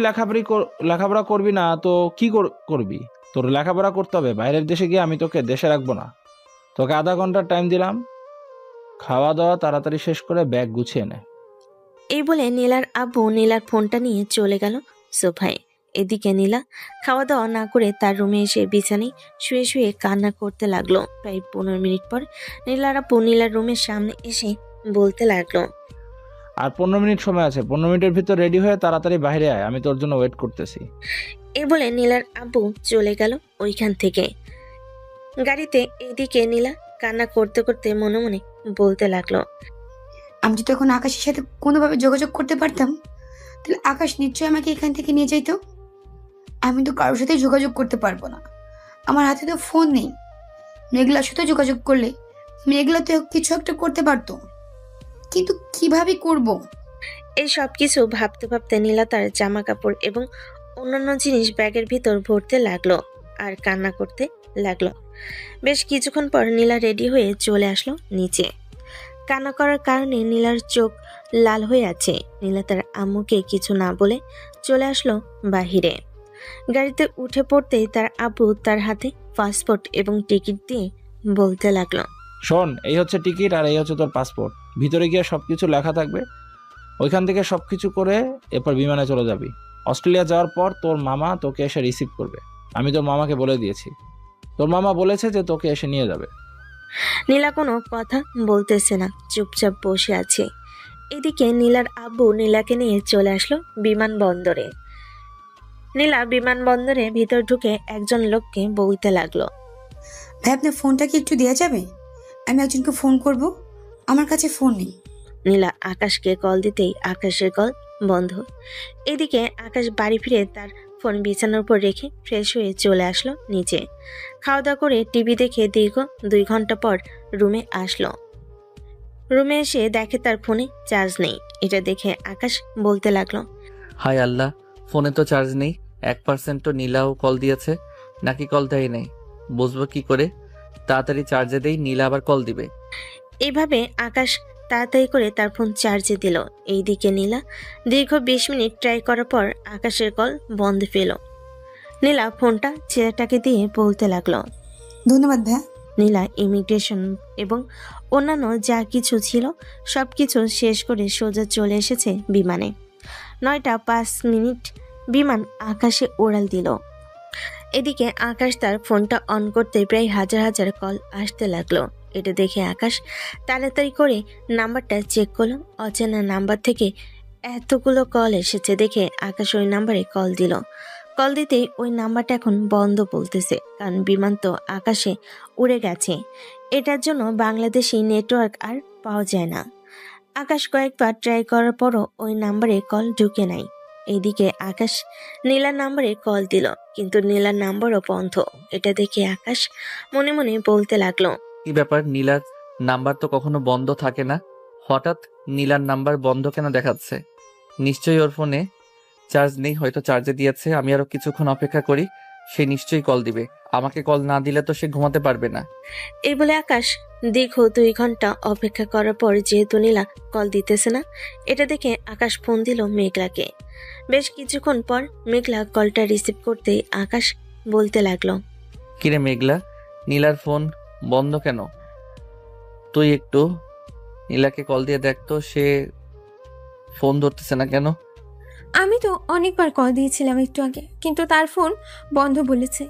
লেখাপড়া করবি না তো কি করবি? তোর লেখাপড়া করতে হবে। বাইরের দেশে গিয়ে আমি তোকে দেশে রাখবো না। তোকে আধা ঘন্টার টাইম দিলাম, খাওয়া দাওয়া তাড়াতাড়ি শেষ করে ব্যাগ গুছিয়ে নে। এই বলে নীলার আব্বু নীলার ফোনটা নিয়ে চলে গেল সোফায়। এদিকে নীলা খাওয়া দাওয়া না করে তার রুমে এসে বিছানায় শুয়ে শুয়ে কান্না করতে লাগলো। প্রায় 15 মিনিট পর নীলার আব্বু নীলার রুমের সামনে এসে বলতে লাগলো, আর 15 মিনিট সময় আছে। 15 মিনিটের ভিতর রেডি হয়ে তাড়াতাড়ি বাইরে আয়, আমি তোর জন্য ওয়েট করতেছি। এই বলে নীলার আব্বু চলে গেল ওইখান থেকে। গাড়িতে এইদিকে নীলা কান্না করতে করতে মনে মনে বলতে লাগলো, আমি যদি এখন আকাশের সাথে কোনোভাবে যোগাযোগ করতে পারতাম, তাহলে আকাশ নিশ্চয়ই আমাকে এখান থেকে নিয়ে যাইতো। আমি তো কারোর সাথে যোগাযোগ করতে পারবো না। আমার হাতে তো ফোন নেই। মেঘলার সাথে যোগাযোগ করলে মেঘলা তো কিছু একটা করতে পারতো, কিন্তু কিভাবে করব? এই সব কিছু ভাবতে ভাবতে নীলা তার জামা কাপড় এবং অন্যান্য জিনিস ব্যাগের ভিতর ভরতে লাগলো আর কান্না করতে লাগলো। বেশ কিছুক্ষণ পর নীলা রেডি হয়ে চলে আসলো নিচে। কান্না করার কারণে নীলার চোখ লাল হয়ে আছে। নীলা তার আম্মুকে কিছু না বলে চলে আসলো বাহিরে। গাড়িতে উঠে পড়তেই তার আব্বু তার হাতে পাসপোর্ট এবং টিকিট দিয়ে বলতে লাগলো, শোন, এই হচ্ছে টিকিট আর এই হচ্ছে তোর পাসপোর্ট। ভিতরে গিয়ে সবকিছু লেখা থাকবে। ওইখান থেকে সবকিছু করে এরপর বিমানে চলে যাবি। অস্ট্রেলিয়া যাওয়ার পর তোর মামা তোকে এসে রিসিভ করবে। আমি তোর মামাকে বলে দিয়েছি। তোর মামা বলেছে যে তোকে এসে নিয়ে যাবে। নীলা কোনো কথা বলতেছে না, চুপচাপ বসে আছে। এদিকে নীলার আব্বু নীলাকে নিয়ে চলে আসলো বিমানবন্দরে। নীলা বিমানবন্দরে ভিতর ঢুকে একজন লোককে বলতে লাগলো, ভাই, আপনার ফোনটা কি একটু দেওয়া যাবে? আমি একজনকে ফোন করব। আমার কাছে ফোন নেই। নীলা আকাশকে কল দিতেই আকাশের কল বন্ধ। এদিকে আকাশ বাড়ি ফিরে তার ফোন বিছানার উপর রেখে ফ্রেশ হয়ে চলে আসলো নিচে। খাওয়া দাওয়া করে টিভি দেখে দীর্ঘ 2 ঘন্টা পর রুমে আসলো। রুমে এসে দেখে তার ফোনে চার্জ নেই। এটা দেখে আকাশ বলতে লাগলো, হায় আল্লাহ, ফোনে তো চার্জ নেই। 1% তো নীলাও কল দিয়েছে নাকি কল দেয় নাই, বুঝবো কি করে? তাড়াতাড়ি চার্জে দেই, নীলা আবার কল দিবে। এইভাবে আকাশ তাড়াতাড়ি করে তার ফোন চার্জে দিল। এইদিকে নীলা দীর্ঘ 20 মিনিট ট্রাই করার পর আকাশের কল বন্ধ পেল। নীলা ফোনটা ছেলেটাকে দিয়ে বলতে লাগলো, ধন্যবাদ ভাইয়া। নীলা ইমিগ্রেশন এবং অন্যান্য যা কিছু ছিল সব কিছু শেষ করে সোজা চলে এসেছে বিমানে। 9:05 বিমান আকাশে উড়াল দিল। এদিকে আকাশ তার ফোনটা অন করতে প্রায় হাজার হাজার কল আসতে লাগলো। এটা দেখে আকাশ তাড়াতাড়ি করে নাম্বারটা চেক করলো। অচেনা নাম্বার থেকে এতগুলো কল এসেছে দেখে আকাশ ওই নাম্বারে কল দিল। কল দিতেই ওই নাম্বারটা এখন বন্ধ বলতেছে, কারণ বিমান তো আকাশে উড়ে গেছে। এটার জন্য বাংলাদেশি নেটওয়ার্ক আর পাওয়া যায় না। আকাশ কয়েকবার ট্রাই করার পরও ওই নাম্বারে কল ঢুকে নাই। এইদিকে আকাশ নীলার নাম্বারে কল দিল, কিন্তু নীলার নাম্বারও বন্ধ। এটা দেখে আকাশ মনে মনে বলতে লাগলো, কি ব্যাপার, নীলার নাম্বার তো কখনো বন্ধ থাকে না, হঠাৎ নীলার নাম্বার বন্ধ কেন দেখাচ্ছে? নিশ্চয়ই ওর ফোনে চার্জ নেই, হয়তো চার্জে দিয়েছে। আমি আরো কিছুক্ষণ অপেক্ষা করি, সে নিশ্চয়ই কল দিবে। আমাকে কল না দিলে তো সে ঘুমাতে পারবে না। এই বলে আকাশ দীর্ঘ 2 ঘন্টা অপেক্ষা করার পর যেহেতু নীলা কল দিতেছে না, এটা দেখে আকাশ ফোন দিল মেঘলাকে। বেশ কিছুক্ষণ পর মেঘলা কলটা রিসিভ করতেই আকাশ বলতে লাগলো, কিরে মেঘলা, নীলার ফোন বন্ধ কেন? তুই একটু নীলাকে কল দিয়ে দেখ তো, সে ফোন ধরতেছে না কেন? আমি তো অনেকবার কল দিয়েছিলাম একটু আগে, কিন্তু তার ফোন বন্ধ বলেছে।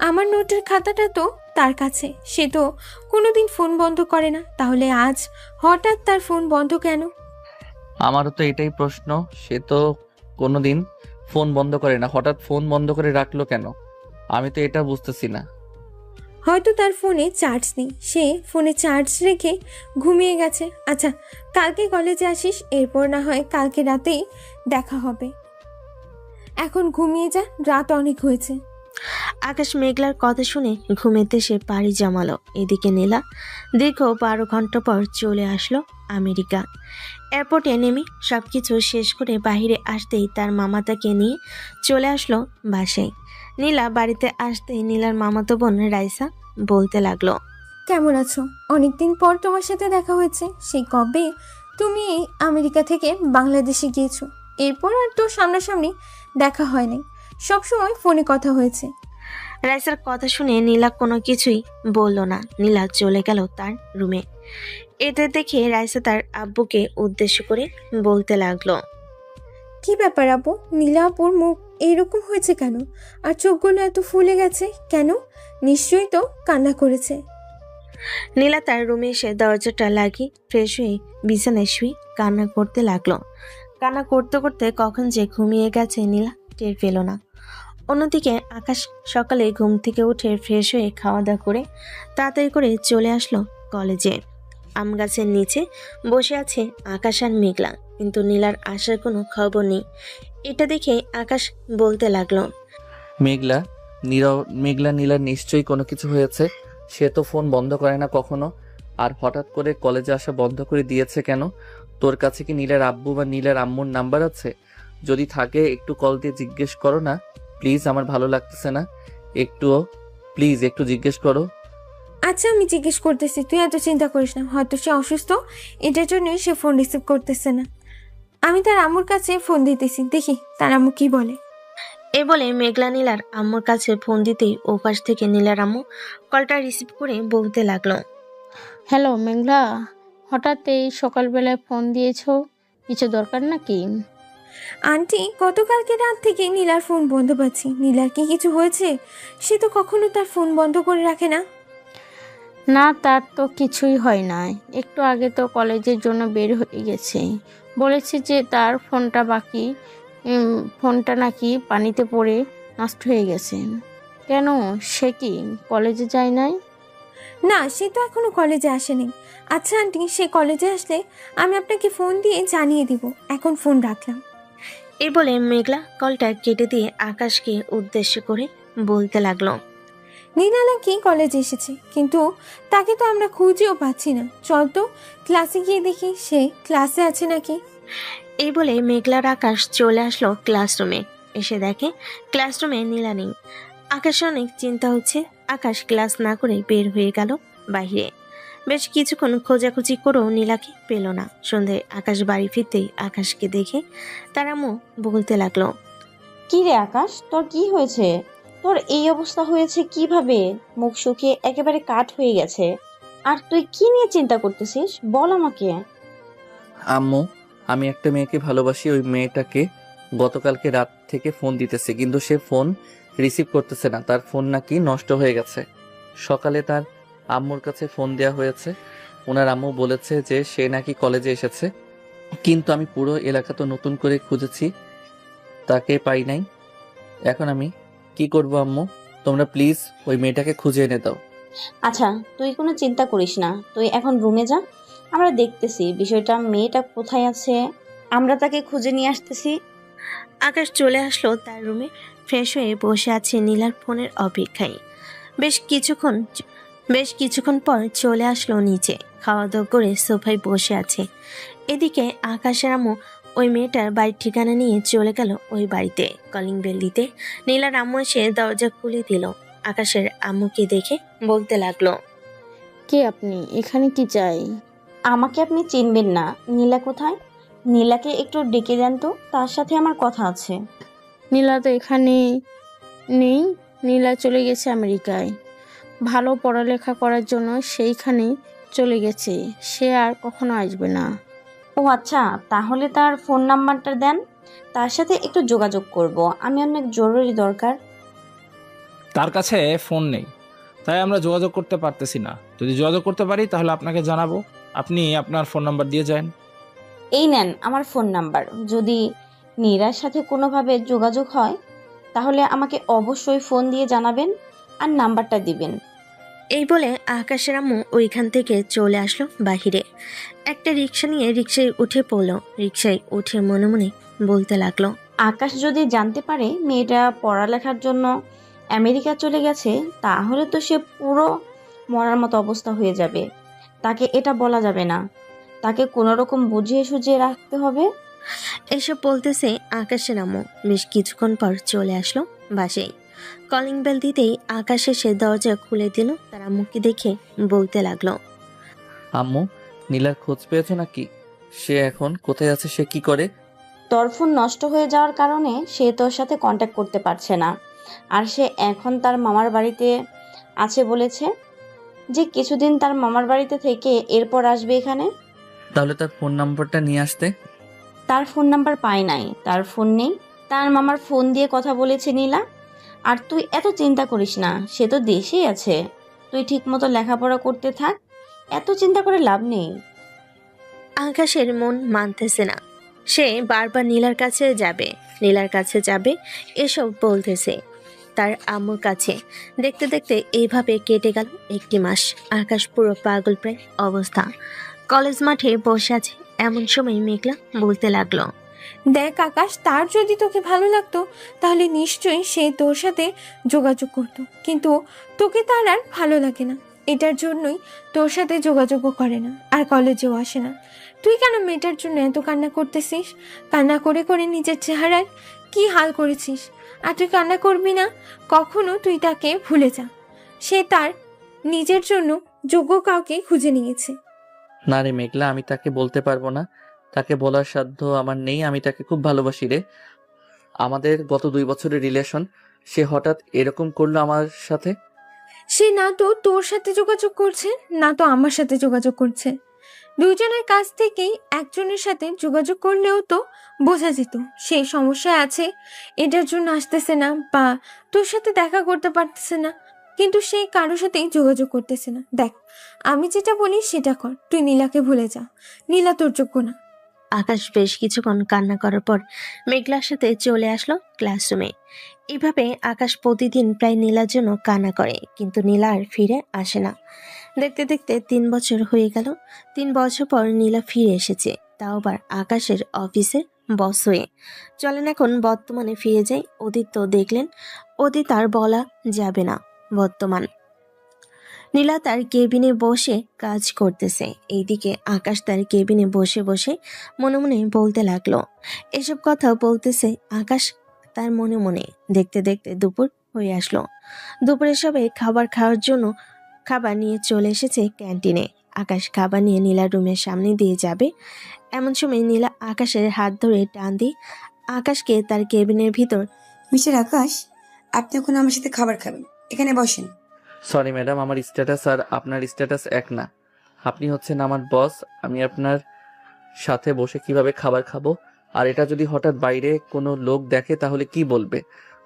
আমার নোটের খাতাটা তো তার কাছে, সে তো কোনোদিন ফোন বন্ধ করে না, তাহলে আজ হঠাৎ তার ফোন বন্ধ কেন? আমারও তো এটাই প্রশ্ন। সে তো কোনোদিন ফোন বন্ধ করে না, হঠাৎ ফোন বন্ধ করে রাখলো কেন? আমি তো এটা বুঝতেছি না। হয়তো তার ফোনে চার্জ নেই, সে ফোনে চার্জ রেখে ঘুমিয়ে গেছে। আচ্ছা, কালকে কলেজে আসিস, এরপর না হয় কালকে রাতেই দেখা হবে। এখন ঘুমিয়ে যা, রাত অনেক হয়েছে। আকাশ মেঘলার কথা শুনে ঘুমেতে সে পাড়ি জমালো। এদিকে নীলা দীর্ঘ 12 ঘন্টা পর চলে আসলো আমেরিকা। এয়ারপোর্টে নেমে সবকিছু শেষ করে বাইরে আসতেই তার মামা তাকে নিয়ে চলে আসলো বাসায়। নীলা বাড়িতে আসতেই নীলার মামাতো বোন রাইসা বলতে লাগলো, কেমন আছো? অনেকদিন পর তোমার সাথে দেখা হয়েছে। সেই কবে তুমি এই আমেরিকা থেকে বাংলাদেশে গিয়েছো, এরপর আর তো সামনাসামনি দেখা হয় নাই, সবসময় ফোনে কথা হয়েছে। রাইসার কথা শুনে নীলা কোনো কিছুই বলল না। নীলা চলে গেল তার রুমে। এতে দেখে রাইসা তার আব্বুকে উদ্দেশ্য করে বলতে লাগলো, কি ব্যাপার আপু, নীলা আপুর মুখ এইরকম হয়েছে কেন? আর চোখগুলো এত ফুলে গেছে কেন? নিশ্চয়ই তো কান্না করেছে। নীলা তার রুমে এসে দরজাটা লাগিয়ে ফ্রেশ হয়ে বিছানায় শুয়ে কান্না করতে লাগলো। কান্না করতে করতে কখন যে ঘুমিয়ে গেছে নীলা টের পেল না। অন্যদিকে আকাশ সকালে ঘুম থেকে উঠে ফ্রেশ হয়ে খাওয়া দাওয়া করে তাড়াতাড়ি করে চলে আসলো কলেজে। আম গাছের নিচে বসে আছে আকাশ আর মেঘলা, কিন্তু নীলার আসার কোনো খবর নেই। এটা দেখে আকাশ বলতে লাগলো, মেঘলা মেঘলা নীলার নিশ্চয়ই কোনো কিছু হয়েছে। সে তো ফোন বন্ধ করে না কখনো, আর হঠাৎ করে কলেজে আসা বন্ধ করে দিয়েছে কেন? তোর কাছে কি নীলার আব্বু বা নীলার আম্মুর নাম্বার আছে? যদি থাকে একটু কল দিয়ে জিজ্ঞেস করো না প্লিজ, আমার ভালো লাগতেছে না। প্লিজ একটু জিজ্ঞেস করো। আচ্ছা, আমি জিজ্ঞেস করতেছি, তুই এত চিন্তা করিস না। হয়তো সে অসুস্থ, এটার জন্যই সে ফোন রিসিভ করতেছে না। আমি তার আম্মুর কাছে ফোন দিতেছি, দেখি তার আম্মু কি বলে। এ বলে মেঘলা নীলার আম্মুর কাছে ফোন দিতেই ওপাশ থেকে নীলার আম্মু কলটা রিসিভ করে বলতে লাগলো, হ্যালো মেঘলা, হঠাৎ এই সকালবেলায় ফোন দিয়েছো, কিছু দরকার নাকি? আন্টি, গতকালকে রাত থেকে নীলার ফোন বন্ধ পাচ্ছি। নীলার কি কিছু হয়েছে? সে তো কখনো তার ফোন বন্ধ করে রাখে না। না, তার তো কিছুই হয় না। একটু আগে তো কলেজের জন্য বের হয়ে গেছে, বলেছে যে তার ফোনটা নাকি পানিতে পড়ে নষ্ট হয়ে গেছে। কেন, সে কি কলেজে যায় নাই? না, সে তো এখনো কলেজে আসেনি। আচ্ছা আন্টি, সে কলেজে আসলে আমি আপনাকে ফোন দিয়ে জানিয়ে দিব। এখন ফোন রাখলাম। এই বলে মেঘলা কলটা কেটে দিয়ে আকাশকে উদ্দেশ্য করে বলতে লাগলো, নীলা নাকি কলেজে এসেছে, কিন্তু তাকে তো আমরা খুঁজেও পাচ্ছি না। চল তো ক্লাসে গিয়ে দেখি সে ক্লাসে আছে নাকি। এই বলে মেঘলার আকাশ চলে আসলো ক্লাসরুমে। এসে দেখে ক্লাসরুমে নীলা নেই। আকাশের অনেক চিন্তা হচ্ছে। আকাশ ক্লাস না করে বের হয়ে গেল বাইরে। বেশ কিছুক্ষণ খোঁজাখুঁজি করেও নীলাকে পেল না। সন্ধ্যায় আকাশ বাড়ি ফিরতেই আকাশকে দেখে তার আম্মু বলতে লাগলো, কি রে আকাশ, তোর কি হয়েছে? তোর এই অবস্থা হয়েছে কিভাবে? মুখ শুকিয়ে একেবারে কাঠ হয়ে গেছে। আর তুই কি নিয়ে চিন্তা করতেছিস, বল আমাকে। আম্মু, আমি একটা মেয়েকে ভালোবাসি। ওই মেয়েটাকে গতকালকে রাত থেকে ফোন দিতেছে, কিন্তু সে ফোন রিসিভ করতেছে না। তার ফোন নাকি নষ্ট হয়ে গেছে। সকালে তার আম্মুর কাছে ফোন দেওয়া হয়েছে। ওনার আম্মু বলেছে যে সে নাকি কলেজে এসেছে, কিন্তু আমি পুরো এলাকা তো নতুন করে খুঁজেছি, তাকে পাই নাই। এখন আমি কি করব আম্মু? তোমরা প্লিজ ওই মেয়েটাকে খুঁজে এনে দাও। আচ্ছা, তুই কোনো চিন্তা করিস না, তুই এখন রুমে যা, আমরা দেখতেছি বিষয়টা, মেয়েটা কোথায় আছে, আমরা তাকে খুঁজে নিয়ে আসতেছি। আকাশ চলে আসলো তার রুমে। ফ্রেশ হয়ে বসে আছে নীলার ফোনের অপেক্ষায়। বেশ কিছুক্ষণ পর চলে আসলো নিচে। খাওয়া দাওয়া করে সোফায় বসে আছে। এদিকে আকাশের আম্মু ওই মেয়েটার বাড়ির ঠিকানা নিয়ে চলে গেল ওই বাড়িতে। কলিং বেল দিতে নীলার আম্মু এসে দরজা খুলে দিল। আকাশের আম্মুকে দেখে বলতে লাগলো, কে আপনি, এখানে কি চাই? আমাকে আপনি চিনবেন না, নীলা কোথায়? নীলাকে একটু ডেকে দেন তো, তার সাথে আমার কথা আছে। নীলা তো এখানে নেই, নীলা চলে গেছে আমেরিকায়। ভালো পড়ালেখা করার জন্য সেইখানে চলে গেছে, সে আর কখনো আসবে না। ও ও আচ্ছা, তাহলে তার ফোন নাম্বারটা দেন, তার সাথে একটু যোগাযোগ করব, আমি অনেক জরুরি দরকার। তার কাছে ফোন নেই, তাই আমরা যোগাযোগ করতে পারতেছি না। যদি যোগাযোগ করতে পারি তাহলে আপনাকে জানাবো। আপনি আপনার ফোন নাম্বার দিয়ে যান। এই নেন আমার ফোন নাম্বার, যদি নীরার সাথে কোনোভাবে যোগাযোগ হয় তাহলে আমাকে অবশ্যই ফোন দিয়ে জানাবেন আর নাম্বারটা দিবেন। এই বলে আকাশের আম্মু ওইখান থেকে চলে আসলো বাহিরে। একটা রিক্সা নিয়ে রিক্সায় উঠে পড়লো। রিক্সায় উঠে মনে মনে বলতে লাগলো, আকাশ যদি জানতে পারে মেয়েটা পড়ালেখার জন্য আমেরিকা চলে গেছে, তাহলে তো সে পুরো মরার মতো অবস্থা হয়ে যাবে। তাকে এটা বলা যাবে না, তাকে কোনো রকম বুঝিয়ে সুঝিয়ে রাখতে হবে। এসব বলতেছে আকাশের আম্মু। বেশ কিছুক্ষণ পর চলে আসলো বাসায়। কলিং বেল দিতেই আকাশ এসে দরজা খুলে দিল। তার আম্মুকে দেখে বলতে লাগলো, আম্মু, নীলার খোঁজ পেয়েছো নাকি? সে এখন কোথায় আছে, সে কি করে? তোর ফোন নষ্ট হয়ে যাওয়ার কারণে সে তোর সাথে কন্ট্যাক্ট করতে পারছে না, আর সে এখন তার মামার বাড়িতে আছে, বলেছে যে কিছুদিন তার মামার বাড়িতে থেকে এরপর আসবে এখানে। তাহলে তার ফোন নাম্বারটা নিয়ে আসতে। তার ফোন নাম্বার পাই নাই, তার ফোন নেই। তার মামার ফোন দিয়ে কথা বলেছে নীলা। আর তুই এত চিন্তা করিস না, সে তো দেশেই আছে। তুই ঠিক মতো লেখাপড়া করতে থাক, এত চিন্তা করে লাভ নেই। আকাশের মন মানতেছে না। সে বারবার নীলার কাছে যাবে, নীলার কাছে যাবে, এসব বলতেছে তার আম্মুর কাছে। দেখতে দেখতে এইভাবে কেটে গেল একটি মাস। আকাশ পুরো পাগল প্রায় অবস্থা। কলেজ মাঠে বসে আছে, এমন সময় মেঘলা বলতে লাগলো, দেখ আকাশ, তার যদি তোকে ভালো লাগতো তাহলে নিশ্চয়ই সে তোর সাথে যোগাযোগ করতো, কিন্তু তোকে তার আর ভালো লাগে না। এটার জন্যই তোর সাথে যোগাযোগও করে না আর কলেজেও আসে না। তুই কেন মেয়েটার জন্য এত কান্না করতেছিস? কান্না করে করে নিজের চেহারার কি হাল করেছিস। আর তুই কান্না করবি না, কখনো তুই তাকে ভুলে যা। সে তার নিজের জন্য যোগ্য কাউকে খুঁজে নিয়েছে। না রে মেঘলা, আমি তাকে বলতে পারবো না। তাকে বলার সাধ্য আমার নেই। আমি তাকে খুব ভালোবাসি রে। আমাদের গত 2 বছরের রিলেশন, সে হঠাৎ এরকম করলো আমার সাথে। সে না তো তোর সাথে যোগাযোগ করছে, না তো আমার সাথে যোগাযোগ করছে। দুজনের কাছ থেকেই একজনের সাথে যোগাযোগ করলেও তো বোঝা যেত সে সমস্যায় আছে, এটার জন্য আসতেছে না বা তোর সাথে দেখা করতে পারতেছে না। কিন্তু সে কারোর সাথেই যোগাযোগ করতেছে না। দেখ, আমি যেটা বলি সেটা কর, তুই নীলাকে ভুলে যা। নীলা তোর যোগ্য না। আকাশ বেশ কিছুক্ষণ কান্না করার পর মেঘলার সাথে চলে আসলো ক্লাসরুমে। এভাবে আকাশ প্রতিদিন প্রায় নীলার জন্য কান্না করে, কিন্তু নীলা আর ফিরে আসে না। দেখতে দেখতে 3 বছর হয়ে গেল। 3 বছর পর নীলা ফিরে এসেছে, তাও আবার আকাশের অফিসে বস হয়ে। চলেন এখন বর্তমানে ফিরে যাই। অতীত তো দেখলেন, অতীত আর বলা যাবে না। বর্তমান নীলা তার কেবিনে বসে কাজ করতেছে। এইদিকে আকাশ তার কেবিনে বসে বসে মনে মনে বলতে লাগলো। এসব কথা বলতেছে আকাশ তার মনে মনে। দেখতে দেখতে দুপুর হয়ে আসলো। দুপুরে সবাই খাবার খাওয়ার জন্য খাবার নিয়ে চলে এসেছে ক্যান্টিনে। আকাশ খাবার নিয়ে নীলার রুমের সামনে দিয়ে যাবে, এমন সময় নীলা আকাশের হাত ধরে টান দিয়ে আকাশকে তার কেবিনের ভিতর। মিস্টার আকাশ, আপনি এখন আমার সাথে খাবার খাবেন, এখানে বসেন। সরি ম্যাডাম, আমার স্ট্যাটাস আর আপনার স্ট্যাটাস এক না। আপনি হচ্ছেন আমার বস, আমি আপনার সাথে বসে কিভাবে খাবার খাবো? আর এটা যদি হঠাৎ বাইরে কোনো লোক দেখে তাহলে কি বলবে?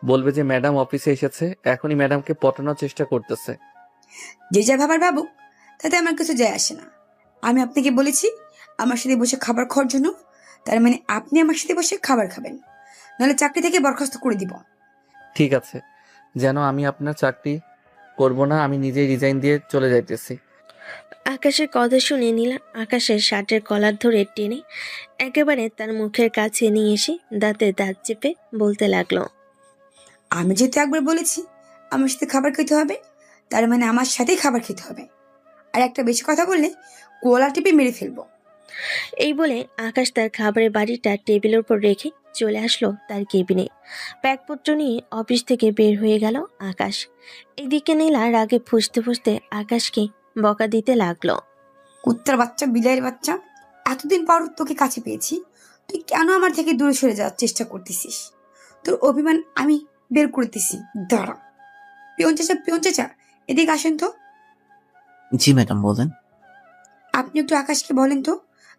বলবে যে ম্যাডাম অফিসে এসেছে। এখনই ম্যাডামকে পটানোর চেষ্টা করতেছে। যে যা ভাবার ভাবুক, তাতে আমার কিছু যায় আসে না। আমি আপনাকে বলেছি আমার সাথে বসে খাবার খাওয়ার জন্য, তার মানে আপনি আমার সাথে বসে খাবার খাবেন, নাহলে চাকরি থেকে বরখাস্ত করে দিব। ঠিক আছে, যেন আমি আপনার চাকরি করব না, আমি নিজেই রিজাইন দিয়ে চলে যাইতেছি। আকাশের কথা শুনে নীলা আকাশের শার্টের কলার ধরে টেনে একেবারে তার মুখের কাছে নিয়ে এসে দাঁতে দাঁত চেপে বলতে লাগলো, আমি যেহেতু একবার বলেছি আমার সাথে খাবার খেতে হবে, তার মানে আমার সাথেই খাবার খেতে হবে। আর একটা বেশি কথা বললে কোলা টিপে মেরে ফেলবো। এই বলে আকাশ তার খাবারের বাড়িটা টেবিলের উপর রেখে চলে আসলো তার কেবিনে। ব্যাগপত্র নিয়ে অফিস থেকে বের হয়ে গেল আকাশ। এদিকে নীলা রাগে ফুঁসতে ফুঁসতে আকাশকে বকা দিতে লাগলো, কুত্তার বাচ্চা, বিলাইয়ের বাচ্চা, এতদিন পর তোকে কাছে পেয়েছি, তুই কেন আমার থেকে দূরে সরে যাওয়ার চেষ্টা করতেছিস? তোর অভিমান আমি বের করতেছি, দাঁড়া। পিয়ন চাচা, এদিকে আসেন তো। জি ম্যাডাম, বলেন। আপনি একটু আকাশকে বলেন তো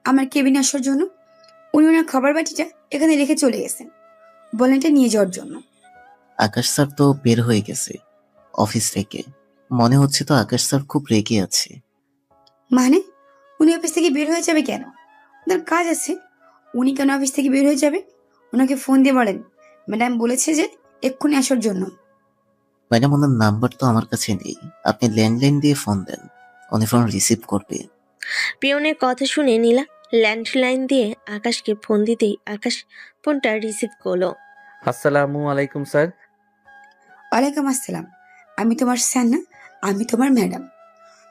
আমার কেবিনে আসার জন্য। উনি ওনার খাবার বাটিটা এখানে রেখে চলে গেছেন, বলেন এটা নিয়ে যাওয়ার জন্য। আকাশ স্যার তো বের হয়ে গেছে অফিস থেকে। মনে হচ্ছে তো আকাশ স্যার খুব রেগে আছে। মানে উনি অফিস থেকে বের হয়ে যাবে কেন? ওনার কাজ আছে। উনি কেন অফিস থেকে বের হয়ে যাবে? ওনাকে ফোন দিয়ে বলেন ম্যাডাম বলেছে যে এক্ষুনি আসার জন্য। ম্যাডাম, ওনার নাম্বার তো আমার কাছে নেই, আপনি ল্যান্ডলাইন দিয়ে ফোন দেন, উনি ফোন রিসিভ করবে। পিয়নের কথা শুনে নীলা ল্যান্ডলাইন দিয়ে আকাশকে ফোন দিতেই আকাশ ফোনটা রিসিভ করলো। আসসালামু আলাইকুম স্যার। ওয়ালাইকুম আসসালাম। আমি তোমার স্যার না, আমি তোমার ম্যাডাম।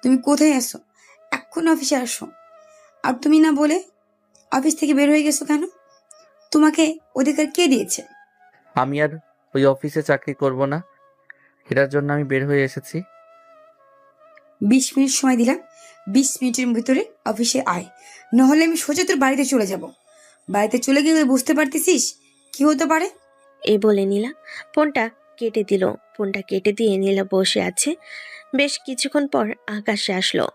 তুমি কোথায় আসো? এখন অফিসে আসো। আর তুমি না বলে অফিস থেকে বের হয়ে গেছো কেন? তোমাকে অধিকার কে দিয়েছে? আমি আর ওই অফিসে চাকরি করব না, এটার জন্য আমি বের হয়ে এসেছি। 20 মিনিট সময় দিলাম, 20 মিনিটের ভিতরে অফিসে আয়, নাহলে আমি সোজা তোর বাড়িতে চলে যাব। বাড়িতে চলে গেলে বুঝতে পারতেছিস কি হতে পারে। এই বলে নীলা ফোনটা কেটে দিল। ফোনটা কেটে দিয়ে নীলা বসে আছে। বেশ কিছুক্ষণ পর আকাশ আসলো।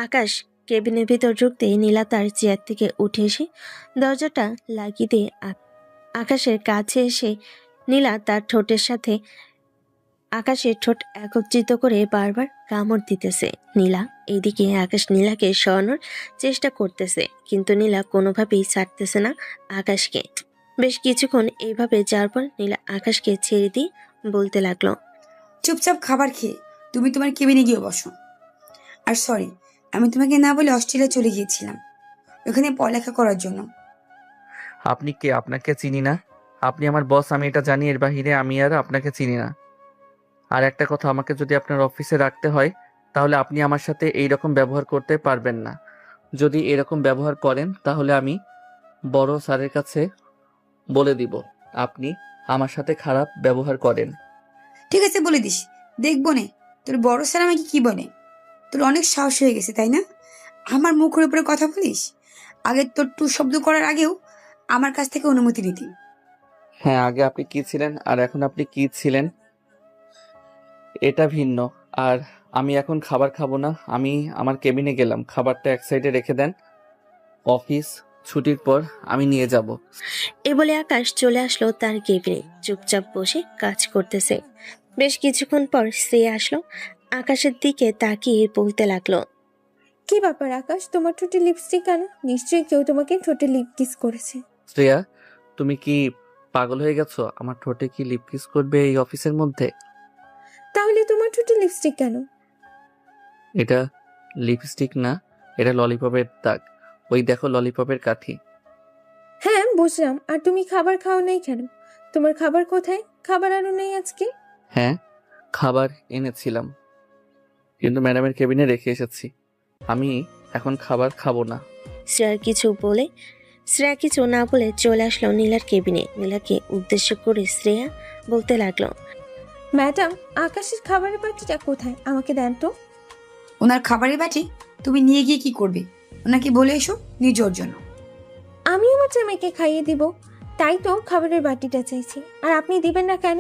আকাশ কেবিনের ভিতর ঢুকতে নীলা তার চেয়ার থেকে উঠে এসে দরজাটা লাগিয়ে দিয়ে আকাশের কাছে এসে নীলা তার ঠোঁটের সাথে আকাশের ঠোঁট একত্রিত করে বারবার কামড় দিতেছে। নীলা এইদিকে আকাশ নীলাকে সরানোর চেষ্টা করতেছে, কিন্তু নীলা কোনোভাবেই ছাড়তেছে না আকাশকে। বেশ কিছুক্ষণ এইভাবে যাওয়ার পর নীলা আকাশকে ছেড়ে দিয়ে বলতে লাগলো, চুপচাপ খাবার খেয়ে তুমি তোমার কেবিনে গিয়ে বসো। আর সরি, আমি তোমাকে না বলে অস্ট্রেলিয়া চলে গিয়েছিলাম ওখানে পড়ালেখা করার জন্য। আপনি কে? আপনাকে চিনি না। আপনি আমার বস, আমি এটা জানি, এর বাহিরে আমি আর আপনাকে চিনি না। আর একটা কথা, আমাকে যদি আপনার অফিসে রাখতে হয় তাহলে আপনি আমার সাথে এই রকম ব্যবহার করতে পারবেন না। যদি এরকম ব্যবহার করেন তাহলে আমি বড় স্যারের কাছে বলে দিব আপনি আমার সাথে খারাপ ব্যবহার করেন। ঠিক আছে বলে দিস, দেখবো নে তোর বড় স্যার আমাকে কি বলে। তোর অনেক সাহস হয়ে গেছে তাই না? আমার মুখের উপরে কথা বলিস। আগে তোর টু শব্দ করার আগেও আমার কাছ থেকে অনুমতি নিতি। হ্যাঁ, আগে আপনি কি ছিলেন আর এখন আপনি কি ছিলেন এটা ভিন্ন। আর আমি এখন খাবার খাবো না, আমি আমার কেবিনে গেলাম। খাবারটা এক সাইডে রেখে দেন, অফিস ছুটির পর আমি নিয়ে যাব। এ বলে আকাশ চলে আসলো তার কেবিনে। চুপচাপ বসে কাজ করতেছে। বেশ কিছুক্ষণ পর সে আসলো, আকাশের দিকে তাকিয়ে বলতে লাগলো, কি ব্যাপার আকাশ, তোমার ঠোঁটে লিপস্টিক কেন? নিশ্চয়ই কেউ তোমাকে ঠোঁটে লিপ কিস করেছে। শ্রেয়া, তুমি কি পাগল হয়ে গেছো? আমার ঠোঁটে কি লিপ কিস করবে এই অফিসের মধ্যে? তাহলে তোমার ঠোঁটে লিপস্টিক কেন? এটা লিপস্টিক না, এটা ললিপপের দাগ। ওই দেখো ললিপপের কাঠি। হ্যাঁ বুঝলাম, আর তুমি খাবার খাও নাই কেন? তোমার খাবার কোথায়? খাবার আরো নেই আজকে? হ্যাঁ, খাবার এনেছিলাম, কিন্তু ম্যাডামের কেবিনে রেখে এসেছি। আমি এখন খাবার খাবো না। শ্রেয়া কিছু না বলে চলে আসলো নীলার কেবিনে। নীলাকে উদ্দেশ্য করে শ্রেয়া বলতে লাগলো, ম্যাডাম, আকাশের খাবারের বাটিটা কোথায়? আমাকে দেন তো। ওনার খাবারের বাটি তুমি নিয়ে গিয়ে কি করবে? ওনাকে বলে এসো নিয়ে যাওয়ার জন্য। আমি আমার জামাইকে খাইয়ে দিব, তাই তো খাবারের বাটিটা চাইছি। আর আপনি দিবেন না কেন?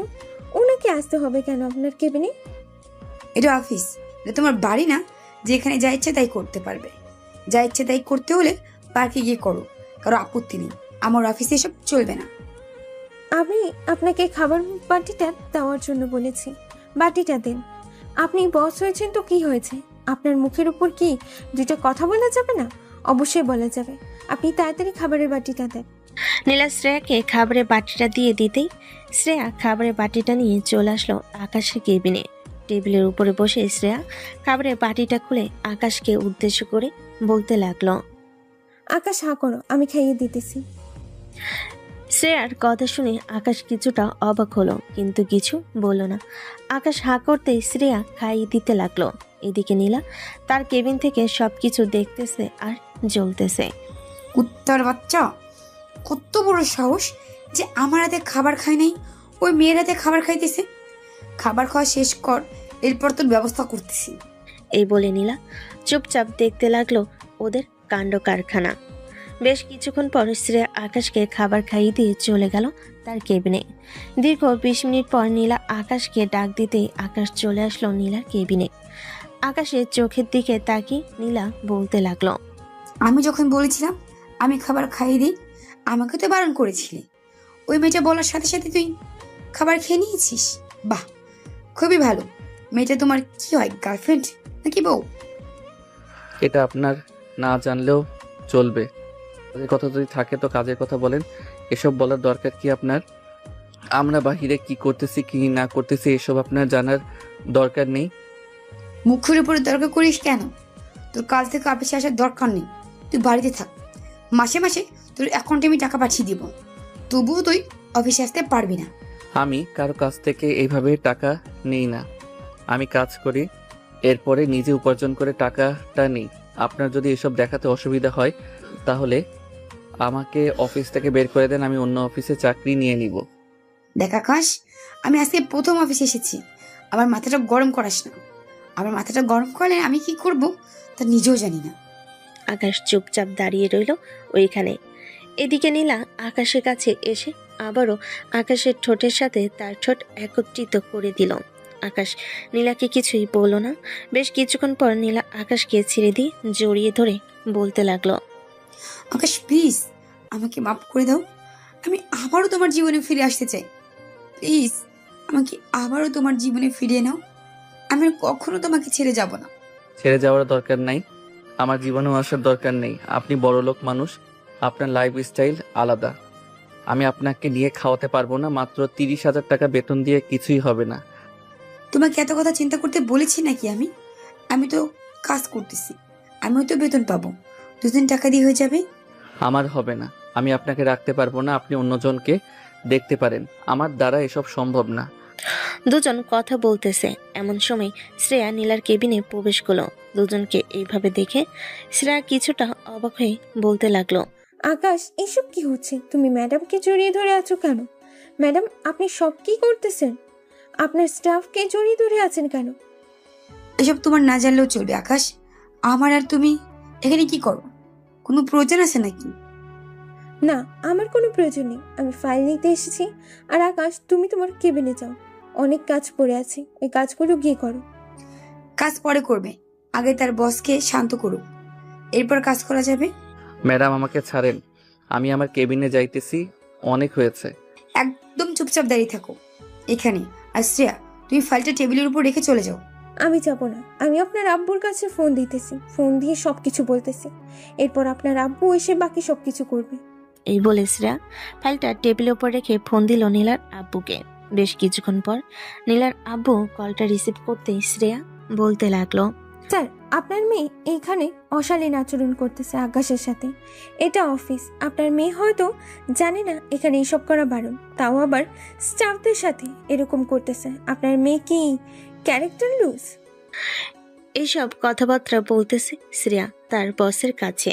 ওনাকে আসতে হবে কেন আপনার কেবিনে? এটা অফিস, এটা তোমার বাড়ি না যেখানে যা ইচ্ছে তাই করতে পারবে। যা ইচ্ছে তাই করতে হলে পার্কে গিয়ে করো, কারো আপত্তি নেই। আমার অফিসে এসব চলবে না। আমি আপনাকে খাবার বাটিটা দেওয়ার জন্য বলেছি, বাটিটা দিন। আপনি বস হয়েছেন তো কি হয়েছে? আপনার মুখের উপর কি দুইটা কথা বলা যাবে না? অবশ্যই বলা যাবে। আপনি তাড়াতাড়ি খাবারের বাটিটা দেন। নীলা শ্রেয়াকে খাবারের বাটিটা দিয়ে দিতেই শ্রেয়া খাবারের বাটিটা নিয়ে চলে আসলো আকাশের কেবিনে। টেবিলের উপরে বসে শ্রেয়া খাবারের বাটিটা খুলে আকাশকে উদ্দেশ্য করে বলতে লাগলো, আকাশ হা করো, আমি খাইয়ে দিতেছি। শ্রেয়ার কথা শুনে আকাশ কিছুটা অবাক হলো, কিন্তু কিছু বলল না। আকাশ হা করতেই শ্রেয়া খাইয়ে দিতে লাগলো। এদিকে নীলা তার কেবিন থেকে সবকিছু দেখতেছে আর জ্বলতেছে। কুত্তার বাচ্চা, কত বড় সাহস যে আমার হাতে খাবার খায় নাই, ওই মেয়ের হাতে খাবার খাইতেছে। খাবার খাওয়া শেষ কর, এরপর তোর ব্যবস্থা করতেছি। এই বলে নীলা চুপচাপ দেখতে লাগলো ওদের কাণ্ড কারখানা। বেশ কিছুক্ষণ পর শ্রেয়া আকাশকে খাবার খাইয়ে দিয়ে চলে গেল তার কেবিনে। দীর্ঘ 20 মিনিট পর নীলা আকাশকে ডাক দিতেই আকাশ চলে আসলো নীলার কেবিনে। আকাশের চোখের দিকে তাকিয়ে নীলা বলতে লাগলো, আমি যখন বলেছিলাম আমি খাবার খাইয়ে দিই, আমাকে তো বারণ করেছিলে। ওই মেয়েটা বলার সাথে সাথে তুই খাবার খেয়ে নিয়েছিস। বাহ, খুবই ভালো। মেয়েটা তোমার কি হয়, গার্লফ্রেন্ড নাকি বউ? এটা আপনার না জানলেও চলবে। কাজের কথা যদি থাকে তো কাজের কথা বলেন, এসব বলার দরকার কি আপনার? আমরা বাহিরে কি করতেছি কি না করতেছি এসব আপনার জানার দরকার নেই। মুখের উপরে দরকার করিস কেন? তোর কাল থেকে অফিসে আসার দরকার নেই, তুই বাড়িতে থাক। মাসে মাসে তোর অ্যাকাউন্টে আমি টাকা পাঠিয়ে দিব, তবুও তুই অফিসে আসতে পারবি না। আমি কারো কাছ থেকে এইভাবে টাকা নেই না। আমি কাজ করি, এরপরে নিজে উপার্জন করে টাকাটা নিই। আপনার যদি এসব দেখাতে অসুবিধা হয় তাহলে আমাকে অফিস থেকে বের করে দেন, আমি অন্য অফিসে চাকরি নিয়ে নিব। দেখ আকাশ, আমি আজকে প্রথম অফিসে এসেছি, আমার মাথাটা গরম করাস না। আমার মাথাটা গরম করলে আমি কি করব তা নিজেও জানি না। আকাশ চুপচাপ দাঁড়িয়ে রইল ওইখানে। এদিকে নীলা আকাশের কাছে এসে আবারও আকাশের ঠোঁটের সাথে তার ঠোঁট একত্রিত করে দিল। আকাশ নীলাকে কিছুই বলল না। বেশ কিছুক্ষণ পর নীলা আকাশকে ছেড়ে দিয়ে জড়িয়ে ধরে বলতে লাগলো, আকাশ প্লিজ আমাকে মাফ করে দাও, আমি আবারও তোমার জীবনে ফিরে আসতে চাই। প্লিজ আমাকে আবারও তোমার জীবনে ফিরিয়ে নাও, আমি আর কখনো তোমাকে ছেড়ে যাব না। ছেড়ে যাওয়ার দরকার নাই, আমার জীবনেও আসার দরকার নেই। আপনি বড়লোক মানুষ, আপনার লাইফস্টাইল আলাদা। আমি আপনাকে নিয়ে খাওয়াতে পারবো না। মাত্র 30,000 টাকা বেতন দিয়ে কিছুই হবে না। তোমাকে এত কথা চিন্তা করতে বলেছি নাকি? আমি তো কাজ করতেছি, আমিও তো বেতন পাবো, দুদিন টাকা দিয়ে হয়ে যাবে। আমার হবে না, আমি আপনাকে রাখতে পারবো না। আপনি অন্যজনকে দেখতে পারেন, আমার দ্বারা এসব সম্ভব না। দুজন কথা বলতেছে এমন সময় শ্রেয়া নীলার কেবিনে প্রবেশ করলো। দুজনকে এইভাবে দেখে শ্রেয়া কিছুটা অবাক হয়ে বলতে লাগলো, আকাশ, এসব কি হচ্ছে? তুমি ম্যাডামকে জড়িয়ে ধরে আছো কেন? ম্যাডাম, আপনি সব কি করতেছেন? আপনার স্টাফকে জড়িয়ে ধরে আছেন কেন? এসব তোমার না জানলেও চলবে আকাশ। আমার আর তুমি এখানে কি করো? কোনো প্রয়োজন আছে নাকি? না, আমার কোনো প্রয়োজন নেই, আমি ফাইল নিতে এসেছি। আর আকাশ, তুমি তোমার কেবিনে যাও, অনেক কাজ পড়ে আছে, ওই কাজগুলো গিয়ে করো। কাজ পরে করবে, আগে তার বসকে শান্ত করুক, এরপর কাজ করা যাবে। ম্যাডাম আমাকে ছাড়েন, আমি আমার কেবিনে যাইতেছি, অনেক হয়েছে। একদম চুপচাপ দাঁড়িয়ে থাকো এখানে। আর শ্রেয়া, তুমি ফাইলটা টেবিলের উপর রেখে চলে যাও। আমি যাব না, আমি আপনার আব্বুর কাছে ফোন দিতেছি, ফোন দিয়ে সব কিছু বলতেছি, এরপর আপনার আব্বু এসে বাকি সব কিছু করবে। এই বলে শ্রেয়া ফাইলটা টেবিলের উপর রেখে ফোন দিল নীলার আব্বুকে। বেশ কিছুক্ষণ পর নীলার আব্বু কলটা রিসিভ করতেই শ্রেয়া বলতে লাগলো, স্যার, আপনার মেয়ে এইখানে অশালীন আচরণ করতেছে আকাশের সাথে। এটা অফিস, আপনার মেয়ে হয়তো জানে না এখানে এইসব করা বারণ, তাও আবার স্টাফদের সাথে এরকম করতেছে। আপনার মেয়ে কি ক্যারেক্টার লুজ? এইসব কথাবার্তা বলতেছে শ্রেয়া তার বসের কাছে।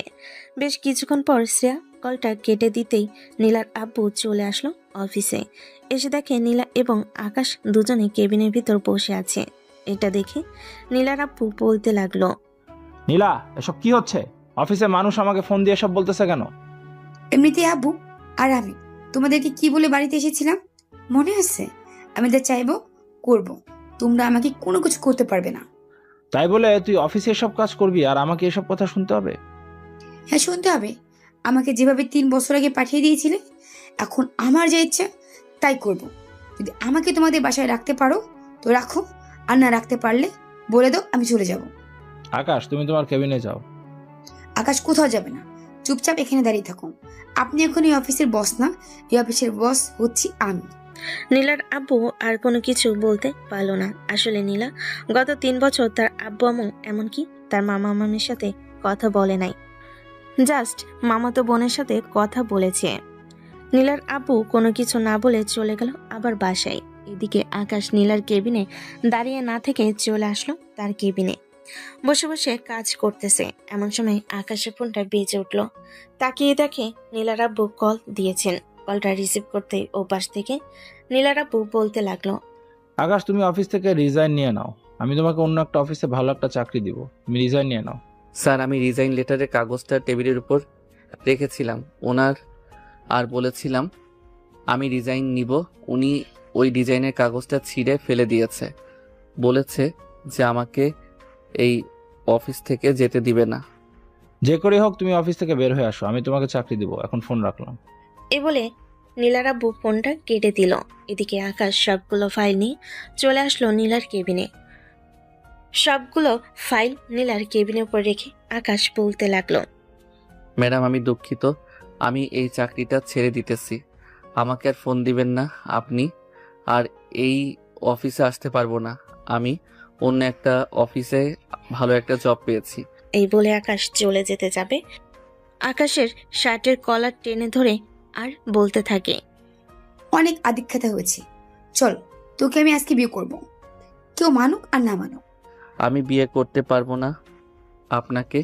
বেশ কিছুক্ষণ পর শ্রেয়া কলটা কেটে দিতেই নীলার আব্বু চলে আসলো অফিসে। এসে দেখে নীলা এবং আকাশ দুজনে কেবিনের ভিতর বসে আছে। এটা দেখে নীলার আব্বু বলতে লাগলো, নীলা, এসব কি হচ্ছে? অফিসে মানুষ আমাকে ফোন দিয়ে সব বলতেছে কেন? এমনিতেই আব্বু আর আমি তোমাদেরকে কি বলে বাড়িতে এসেছিলাম মনে আছে? আমি যা চাইবো করব, তোমরা আমাকে কোনো কিছু করতে পারবে না। তাই বলে তুই অফিসে এসব কাজ করবি আর আমাকে এসব কথা শুনতে হবে? হ্যাঁ, শুনতে হবে। আমাকে যেভাবে 3 বছর আগে পাঠিয়ে দিয়েছিলে, এখন আমার যা ইচ্ছা তাই করব। যদি আমাকে তোমাদের বাসায় রাখতে পারো তো রাখো, আর না রাখতে পারলে বলে দাও আমি চলে যাব। আকাশ, তুমি তোমার কেবিনে যাও। আকাশ কোথাও যাবে না, চুপচাপ এখানে দাঁড়িয়ে থাকুন। আপনি এখন এই অফিসের বস না, এই অফিসের বস হচ্ছি আমি। নীলার আব্বু আর কোনো কিছু বলতে পারলো না। আসলে নীলা গত 3 বছর তার আব্বু আম্মু এমনকি তার মামা মামির সাথে কথা বলে নাই, জাস্ট মামাতো বোনের সাথে কথা বলেছে। নীলার আব্বু কোনো কিছু না বলে চলে গেল আবার বাসায়। এদিকে আকাশ নীলার কেবিনে দাঁড়িয়ে না থেকে চলে আসলো তার কেবিনে। বসে বসে কাজ করতেছে এমন সময় আকাশের ফোনটা বেজে উঠলো। তাকিয়ে দেখে নীলার আব্বু কল দিয়েছেন। কলটা রিসিভ করতেই ও পাশ থেকে নীলার আব্বু বলতে লাগলো, আকাশ, তুমি অফিস থেকে রিজাইন নিয়ে নাও, আমি তোমাকে অন্য একটা অফিসে ভালো একটা চাকরি দিব, তুমি রিজাইন নিয়ে নাও। স্যার, আমি রিজাইন লেটারের কাগজটা টেবিলের উপর রেখেছিলাম ওনার, আর বলেছিলাম আমি রিজাইন নিব। উনি ওই ডিজাইনের কাগজটা ছিঁড়ে ফেলে দিয়েছে, বলেছে যে আমাকে এই অফিস থেকে যেতে দিবে না। যে করে হোক তুমি অফিস থেকে বের হয়ে আসো, আমি তোমাকে চাকরি দিব। এখন ফোন রাখলাম। এ বলে নীলার আব্বু ফোনটা কেটে দিল। এদিকে আকাশ সবগুলো ফাইল নিয়ে চলে আসলো নীলার কেবিনে। সবগুলো ফাইল নীলার কেবিনের উপর রেখে আকাশ বলতে লাগলো, ম্যাডাম আমি দুঃখিত, আমি এই চাকরিটা ছেড়ে দিতেছি। আমাকে আর ফোন দিবেন না, আপনি আর এই অফিসে আসতে পারবো না। আমি অন্য একটা অফিসে ভালো একটা জব পেয়েছি। এই বলে আকাশ চলে যেতে যাবে, আকাশের শার্টের কলার টেনে ধরে আর বলতে থাকে, অনেক আদিক্ষেতা হয়েছে, চল তোকে আমি আজকে বিয়ে করব, কেউ মানুক আর না মানুক। আমি বিয়ে করতে পারবো না আপনাকে,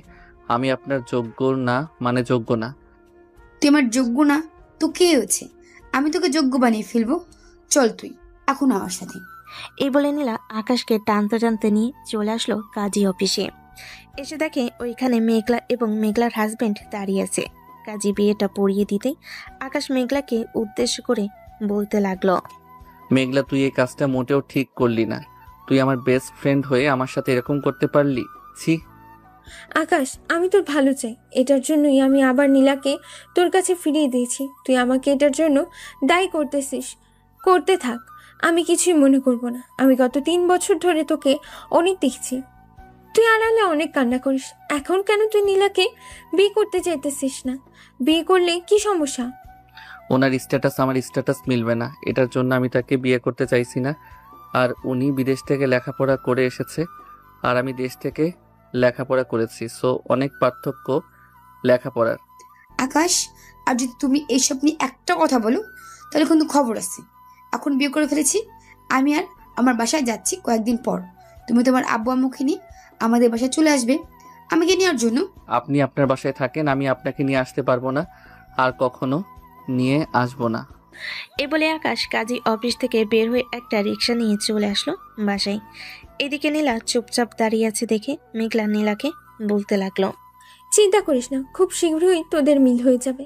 আমি আপনার যোগ্য না, মানে যোগ্য না। তুই আমার যোগ্য না তো কে হয়েছে? আমি তোকে যোগ্য বানিয়ে ফেলবো, চল তুই এখন আমার সাথে। এই বলে নীলা আকাশকে টানতে টানতে নিয়ে চলে আসলো কাজী অফিসে। এসে দেখে ওইখানে মেঘলা এবং মেঘলার হাজবেন্ড দাঁড়িয়ে আছে। কাজী বিয়েটা পড়িয়ে দিতেই আকাশ মেঘলাকে উদ্দেশ্য করে বলতে লাগলো, মেঘলা তুই এই কাজটা মোটেও ঠিক করলি না। তুই আমার বেস্ট ফ্রেন্ড হয়ে আমার সাথে এরকম করতে পারলি? ছি। আকাশ, আমি তোর ভালো চাই, এটার জন্যই আমি আবার নীলাকে তোর কাছে ফিরিয়ে দিয়েছি। তুই আমাকে এটার জন্য দায়ী করতেছিস, করতে থাক, আমি কিছুই মনে করব না। আমি গত 3 বছর ধরে তোকে অনেক দেখছি, তুই আড়ালে অনেক কান্না করিস। এখন কেন তুই নীলাকে বিয়ে করতে চাইতেছিস না? বিয়ে করলে কি সমস্যা? ওনার স্ট্যাটাস আমার স্ট্যাটাস মিলবে না, এটার জন্য আমি তাকে বিয়ে করতে চাইছি না। আর উনি বিদেশ থেকে লেখাপড়া করে এসেছে, আর আমি দেশ থেকে লেখাপড়া করেছি, সো অনেক পার্থক্য লেখাপড়ার। আকাশ, আর যদি তুমি এইসব নিয়ে একটা কথা বলো তাহলে কিন্তু খবর আছে। এখন বিয়ে করে ফেলেছি, আমি আর আমার বাসায় যাচ্ছি কয়েকদিন পর। তুমি তোমার আব্বু আম্মুকে নিয়ে আমাদের বাসায় চলে আসবে আমাকে নেওয়ার জন্য। আপনি আপনার বাসায় থাকেন, আমি আপনাকে নিয়ে আসতে পারবো না, আর কখনো নিয়ে আসবো না। এ বলে আকাশ কাজী অফিস থেকে বের হয়ে একটা রিক্সা নিয়ে চলে আসলো বাসায়। এদিকে নীলা চুপচাপ দাঁড়িয়ে আছে দেখে মেঘলা নীলাকে বলতে লাগলো, চিন্তা করিস না, খুব শীঘ্রই তোদের মিল হয়ে যাবে।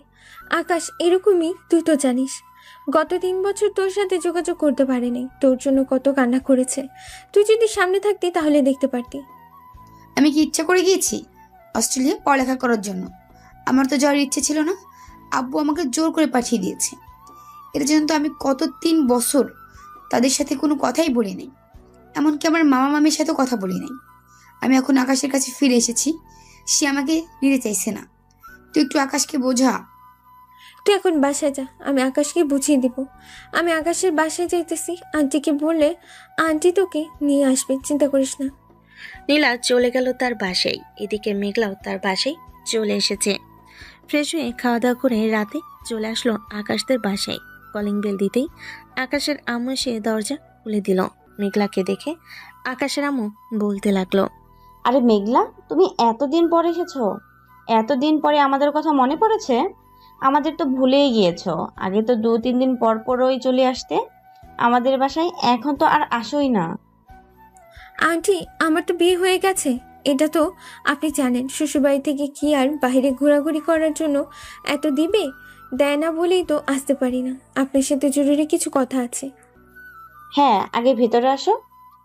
আকাশ, এরকমই, তুই তো জানিস গত 3 বছর তোর সাথে যোগাযোগ করতে পারেনি, তোর জন্য কত কান্না করেছে। তুই যদি সামনে থাকতি তাহলে দেখতে পারতি। আমি কি ইচ্ছা করে গিয়েছি অস্ট্রেলিয়া পড়ালেখা করার জন্য? আমার তো যাওয়ার ইচ্ছে ছিল না, আব্বু আমাকে জোর করে পাঠিয়ে দিয়েছে। এর জন্য তো আমি কত 3 বছর তাদের সাথে কোনো কথাই বলি নাই, এমনকি আমার মামা মামির সাথে কথা বলি নাই। আমি এখন আকাশের কাছে ফিরে এসেছি, সে আমাকে নিতে চাইছে না। তুই একটু আকাশকে বোঝা। তুই এখন বাসায় যা, আমি আকাশকে বুঝিয়ে দিব। আমি আকাশের বাসায় যাইতেছি, আন্টিকে বললে আন্টি তোকে নিয়ে আসবে, চিন্তা করিস না। নীলা চলে গেল তার বাসায়। এদিকে মেঘলাও তার বাসায় চলে এসেছে। ফ্রেশ হয়ে খাওয়া দাওয়া করে রাতে চলে আসলো আকাশদের বাসায়। কলিং বেল দিতেই আকাশের আম্মু এসে দরজা খুলে দিল। মেঘলাকে দেখে আকাশের আম্মু বলতে লাগলো, আরে মেঘলা, তুমি এতদিন পরে এসেছো? এতদিন পরে আমাদের কথা মনে পড়েছে? আমাদের তো ভুলেই গিয়েছো। আগে তো 2-3 দিন পর পরই চলে আসতে আমাদের বাসায়, এখন তো আর আসোই না। আন্টি, আমার তো বিয়ে হয়ে গেছে, এটা তো আপনি জানেন। শ্বশুরবাড়ি থেকে কি আর বাইরে ঘোরাঘুরি করার জন্য এত দিবে? দেয় না বলেই তো আসতে পারি না। আপনার সাথে জরুরি কিছু কথা আছে। হ্যাঁ, আগে ভেতরে আসো,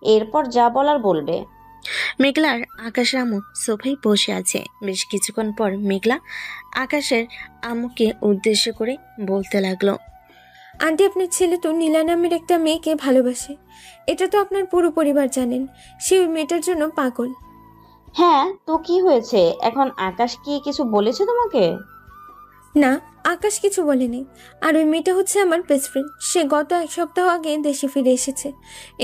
এরপর যা বলার বলবে। মেঘলার আকাশের আম্মু সোফায় বসে আছে। বেশ কিছুক্ষণ পর মেঘলা আকাশের আম্মুকে উদ্দেশ্য করে বলতে লাগলো, আন্টি, আপনার ছেলে তো নীলা নামের একটা মেয়েকে ভালোবাসে, এটা তো আপনার পুরো পরিবার জানেন। সে ওই মেয়েটার জন্য পাগল। হ্যাঁ, তো কি হয়েছে এখন? আকাশ কি কিছু বলেছে তোমাকে? না, আকাশ কিছু বলেনি। আর ওই মেয়েটা হচ্ছে আমার বেস্ট ফ্রেন্ড। সে গত 1 সপ্তাহ আগে দেশে ফিরে এসেছে,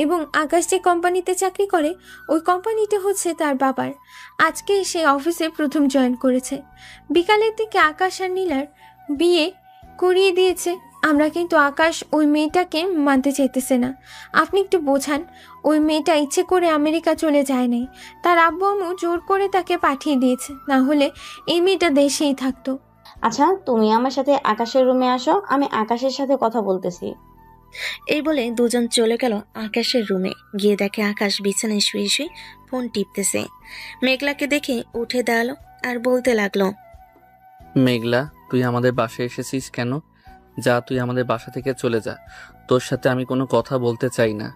এবং আকাশ যে কোম্পানিতে চাকরি করে ওই কোম্পানিটা হচ্ছে তার বাবার। আজকে সে অফিসে প্রথম জয়েন করেছে। বিকালের দিকে আকাশ আর নীলার বিয়ে করিয়ে দিয়েছে। আমরা কিন্তু আকাশ ওই মেয়েটাকে মানতে চাইতেছে না। আপনি একটু বোঝান। ওই মেয়েটা ইচ্ছে করে আমেরিকা চলে যায় নাই, তার আব্বু আম্মু জোর করে তাকে পাঠিয়ে দিয়েছে, না হলে এই মেয়েটা দেশেই থাকতো। আচ্ছা, তুমি আমার সাথে আকাশের রুমে আসো, আমি আকাশের সাথে কথা বলতেছি। এই বলে দুজন চলে গেল আকাশের রুমে। গিয়ে দেখে আকাশ বিছানায় শুয়ে শুয়ে ফোন টিপতেছে। মেঘলাকে দেখে উঠে দাঁড়ালো আর বলতে লাগলো, মেঘলা, তুই আমাদের বাসায় এসেছিস কেন? যা, তুই আমাদের বাসা থেকে চলে যা, তোর সাথে আমি কোনো কথা বলতে চাই না।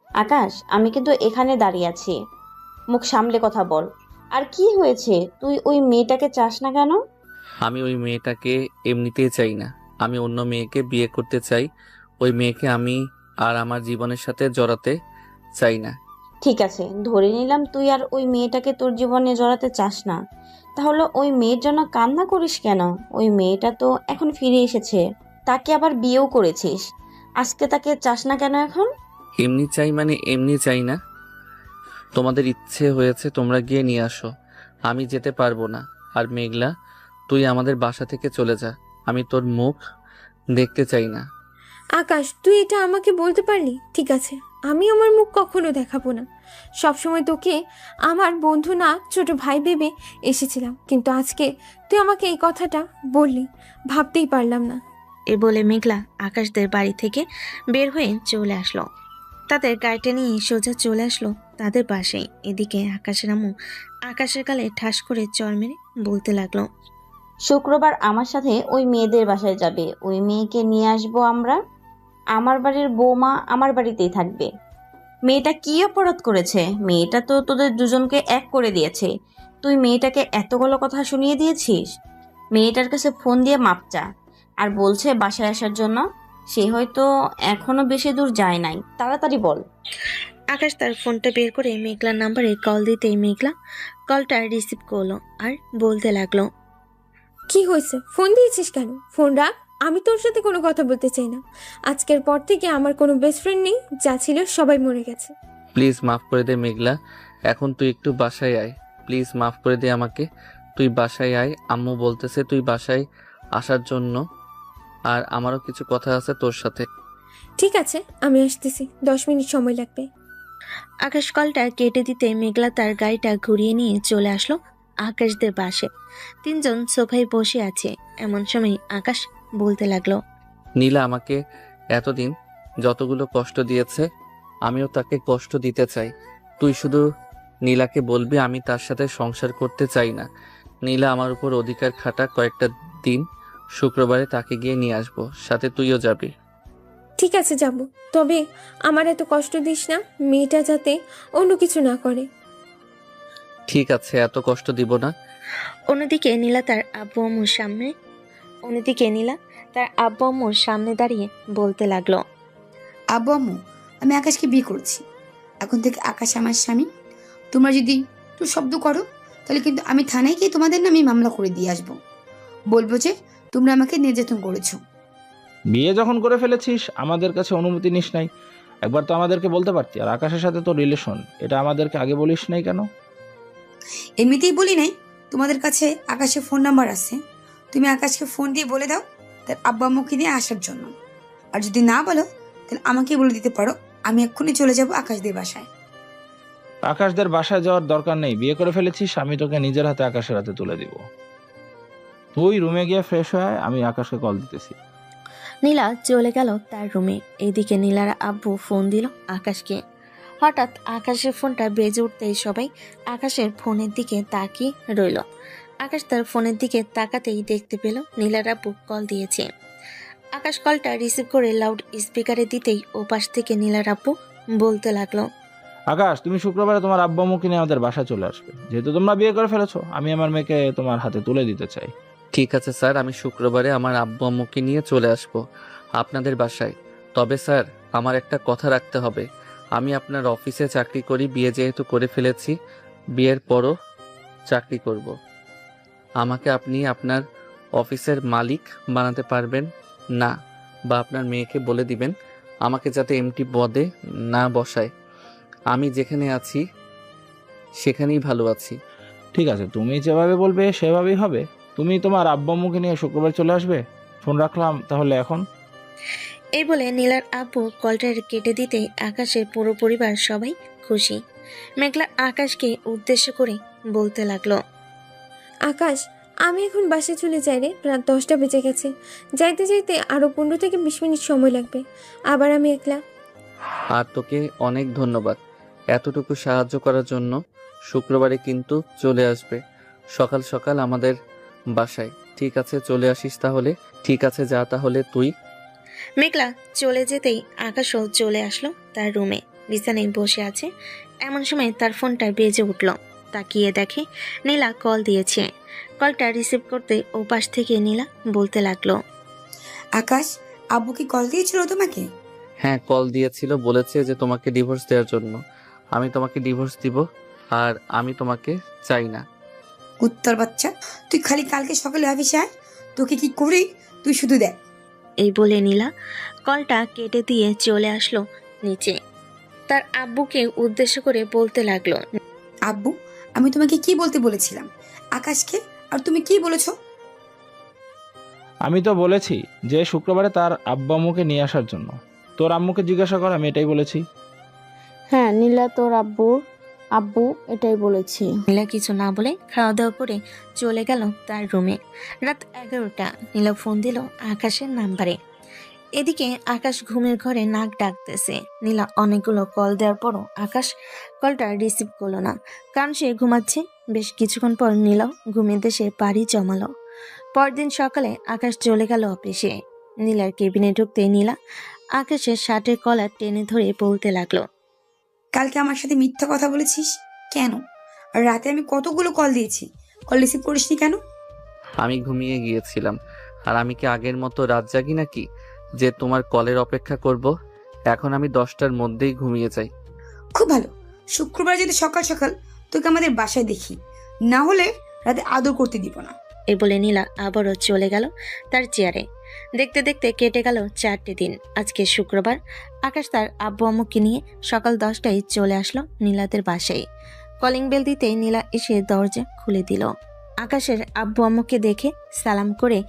আকাশ, আমি কিন্তু এখানে দাঁড়িয়ে আছি, মুখ সামলে কথা বল। আর কি হয়েছে, তুই ওই মেয়েটাকে চাস না কেন? আমি ওই মেয়েটাকে এমনিতেই চাই না, আমি অন্য মেয়েকে বিয়ে করতে চাই। ওই মেয়েকে আমি আর আমার জীবনের সাথে জড়াতে চাই না। ঠিক আছে, ধরে নিলাম তুই আর ওই মেয়েটাকে তোর জীবনে জড়াতে চাস না। তাহলে ওই মেয়ের জন্য কান্না করিস কেন? ওই মেয়েটা তো এখন ফিরে এসেছে, তাকে আবার বিয়েও করেছিস। আজকে তাকে চাস না কেন এখন? এমনি চাই মানে এমনি চাই না। তোমাদের ইচ্ছে হয়েছে, তোমরা গিয়ে নিয়ে আসো, আমি যেতে পারবো না। আর মেঘলা, তুই আমাদের বাসা থেকে চলে যা, আমি তোর মুখ দেখতে চাই না। আকাশ, তুই এটা আমাকে বলতে পারলি? ঠিক আছে, আমি আমার মুখ কখনো দেখাবো না। সবসময় তোকে আমার বন্ধু না ছোট ভাই ভেবে এসেছিলাম, কিন্তু আজকে তুই আমাকে এই কথাটা বললি, ভাবতেই পারলাম না। এ বলে মেঘলা আকাশদের বাড়ি থেকে বের হয়ে চলে আসলো। তাদের গাড়িটা নিয়ে সোজা চলে আসলো তাদের বাসায়। এদিকে আকাশের আম্মু আকাশের গালে ঠাস করে চড় মেরে বলতে লাগলো, শুক্রবার আমার সাথে ওই মেয়েদের বাসায় যাবে, ওই মেয়েকে নিয়ে আসবো আমরা। আমার বাড়ির বৌমা আমার বাড়িতেই থাকবে। মেয়েটা কি অপরাধ করেছে? মেয়েটা তো তোদের দুজনকে এক করে দিয়েছে। তুই মেয়েটাকে এতগুলো কথা শুনিয়ে দিয়েছিস। মেয়েটার কাছে ফোন দিয়ে মাপ চা। আর বলছে বাসায় আসার জন্য। সে হয়তো এখনো বেশি দূর যায় নাই, তাড়াতাড়ি বল। আকাশ তার ফোনটা বের করে মেঘলার নাম্বারে কল দিতেই মেঘলা কলটা রিসিভ করলো আর বলতে লাগলো, কি হয়েছে? ফোন দিয়েছিস কেন? ফোন রাখ, আমি তোর সাথে কোনো কথা বলতে চাই না। আজকের পর থেকে আমার কোনো বেস্ট ফ্রেন্ড নেই, যা ছিল সবাই মরে গেছে। প্লিজ মাফ করে দে মেঘলা, এখন তুই একটু বাসায় আয়। প্লিজ মাফ করে দে আমাকে, তুই বাসায় আয়। আম্মু বলতেছে তুই বাসায় আসার জন্য, আর আমারও কিছু কথা আছে তোর সাথে। ঠিক আছে, আমি আসতেছি, 10 মিনিট সময় লাগবে। আকাশ কলটা কেটে দিতে মেঘলা তার গাড়িটা ঘুরিয়ে নিয়ে চলে আসলো আকাশদের বাসে। তিনজন সোফায় বসে আছে। এমন সময় আকাশ বলতে লাগলো, নীলা আমাকে এতদিন যতগুলো কষ্ট দিয়েছে, আমিও তাকে কষ্ট দিতে চাই। তুই শুধু নীলাকে বলবি আমি তার সাথে সংসার করতে চাই না। নীলা আমার উপর অধিকার খাটা কয়েকটা দিন, শুক্রবারে তাকে গিয়ে নিয়ে আসবো, সাথে তুইও যাবি। ঠিক আছে, যাব। তবে আমার এত কষ্ট দিস না, মেয়েটা যাতে অন্য কিছু না করে। ঠিক আছে, এত কষ্ট দিব না। অন্যদিকে নীলা তার আব্বু আম্মুর সামনে দাঁড়িয়ে বলতে লাগলো, আব্বু আম্মু, আমি আকাশকে বিয়ে করছি। এখন থেকে আকাশ আমার স্বামী। তোমরা যদি একটু শব্দ করো তাহলে কিন্তু আমি থানায় গিয়ে তোমাদের নামে মামলা করে দিয়ে আসবো। বলবো যে তোমরা আমাকে নির্যাতন করেছো। বিয়ে যখন করে ফেলেছিস, আমাদের কাছে অনুমতি নিস নাই? একবার তো আমাদেরকে বলতে পারতি। আর আকাশের সাথে তো রিলেশন, এটা আমাদেরকে আগে বলিস নাই কেন? এমনিতেই বলি নাই, তোমাদের কাছে আকাশের ফোন নাম্বার আছে। তুমি আকাশকে ফোন দিয়ে বলে দাও তার আব্বা আম্মুকে নিয়ে আসার জন্য। আর যদি না বলো তাহলে আমাকে বলে দিতে পারো, আমি এক্ষুনি চলে যাব আকাশদের বাসায়। আকাশদের বাসায় যাওয়ার দরকার নেই, বিয়ে করে ফেলেছিস, আমি তোকে নিজের হাতে আকাশের হাতে তুলে দিব। তুই রুমে গিয়ে ফ্রেশ হয়ে আয়, আমি আকাশকে কল দিতেছি। নীলা চলে গেল তার রুমে। এইদিকে নীলার আব্বু ফোন দিল আকাশকে। হঠাৎ আকাশের ফোনটা বেজে উঠতেই সবাই আকাশের ফোনের দিকে তাকিয়ে রইল। আকাশ তার ফোনের দিকে তাকাতেই দেখতে পেল নীলার আব্বু কল দিয়েছে। আকাশ কলটা রিসিভ করে লাউড স্পিকারে দিতেই ওপাশ থেকে নীলার আব্বু বলতে লাগলো, আকাশ, তুমি শুক্রবারে তোমার আব্বা আম্মুকে নিয়ে আমাদের বাসায় চলে আসবে। যেহেতু তোমরা বিয়ে করে ফেলেছো, আমি আমার মেয়েকে তোমার হাতে তুলে দিতে চাই। ঠিক আছে স্যার, আমি শুক্রবারে আমার আব্বু আম্মুকে নিয়ে চলে আসব আপনাদের বাসায়। তবে স্যার, আমার একটা কথা রাখতে হবে। আমি আপনার অফিসে চাকরি করি, বিয়ে যেহেতু করে ফেলেছি, বিয়ের পরও চাকরি করব। আমাকে আপনি আপনার অফিসের মালিক বানাতে পারবেন না, বা আপনার মেয়েকে বলে দিবেন আমাকে যাতে এমটি পদে না বসায়। আমি যেখানে আছি সেখানেই ভালো আছি। ঠিক আছে, তুমি যেভাবে বলবে সেভাবেই হবে। তুমি তোমার আব্বা আম্মুকে নিয়ে শুক্রবার চলে আসবে। ফোন রাখলাম তাহলে এখন। এই বলে নীলার আব্বু কলটা কেটে দিতেই আকাশের পুরো পরিবার সবাই খুশি। মেঘলা আকাশকে উদ্দেশ্য করে বলতে লাগলো, আকাশ, আমি এখন বাসে চলে যাই রে, রাত 10টা বেজে গেছে। যাইতে যাইতে আরো 15 থেকে 20 মিনিট সময় লাগবে। আবার আমি একলা। আর তোকে অনেক ধন্যবাদ এতটুকু সাহায্য করার জন্য। শুক্রবারে কিন্তু চলে আসবে সকাল সকাল আমাদের বাসায়। ঠিক আছে, চলে আসিস তাহলে। ঠিক আছে, যা তাহলে তুই। মেঘলা চলে যেতেই আকাশও চলে আসলো তার রুমে। বিছানায় বসে আছে। এমন সময় তার ফোনটা বেজে উঠল। তাকিয়ে দেখে নীলা কল দিয়েছে। কলটা রিসিভ করতে ওপাশ থেকে নীলা বলতে লাগলো, আকাশ, আব্বু কি কল দিয়েছিল তোমাকে? হ্যাঁ, কল দিয়েছিল, বলেছে যে তোমাকে ডিভোর্স দেওয়ার জন্য। আমি তোমাকে ডিভোর্স দিব, আর আমি তোমাকে চাই না। উত্তর বাচ্চা, তুই খালি কালকে সকালে অফিসে আয়, তোকে কি করি তুই শুধু দেখ। এই বলে নীলা কলটা কেটে দিয়ে চলে আসলো নিচে। তার আব্বুকে উদ্দেশ্য করে বলতে লাগলো, আব্বু, আমি তোমাকে কি বলতে বলেছিলাম আকাশকে, আর তুমি কি বলেছো? আমি তো বলেছি যে শুক্রবারে তার আব্বা আম্মুকে নিয়ে আসার জন্য। তোর আম্মুকে জিজ্ঞাসা কর, আমি এটাই বলেছি। হ্যাঁ নীলা, তোর আব্বু এটাই বলেছি। নীলা কিছু না বলে খাওয়া দাওয়া করে চলে গেল তার রুমে। রাত 11টা। নীলা ফোন দিল আকাশের নাম্বারে। এদিকে আকাশ ঘুমের ঘরে নাক ডাকতেছে। নীলা অনেকগুলো কল দেওয়ার পরও আকাশ কলটা রিসিভ করলো না, কারণ সে ঘুমাচ্ছে। বেশ কিছুক্ষণ পর নীলাও ঘুমের দেশে পাড়ি জমালো। পরদিন সকালে আকাশ চলে গেল অফিসে। নীলার কেবিনে ঢুকতে নীলা আকাশের শার্টের কলার টেনে ধরে বলতে লাগলো, কালকে আমার সাথে মিথ্যা কথা বলেছিস কেন? আর রাতে আমি কতগুলো কল দিয়েছি, কল রিসিভ করিসনি কেন? আমি ঘুমিয়ে গিয়েছিলাম। আর আমি কি আগের মতো রাত জাগি নাকি যে তোমার কলের অপেক্ষা করব? এখন আমি 10টার মধ্যেই ঘুমিয়ে যাই। খুব ভালো, শুক্রবার যদি সকাল সকাল তোকে আমাদের বাসায় দেখি, না হলে রাতে আদর করতে দিব না। এই বলে নীলা আবারও চলে গেল তার চেয়ারে। দেখতে দেখতে কেটে গেল 4টে দিন। আজকে শুক্রবার। আকাশ তার আব্বু আম্মুকে নিয়ে সকাল 10টায় চলে আসলো নীলাদের বাসায়। কলিং বেল দিতেই নীলা এসে দরজা খুলে দিল। আকাশের আব্বু আম্মুকে দেখে সালাম করে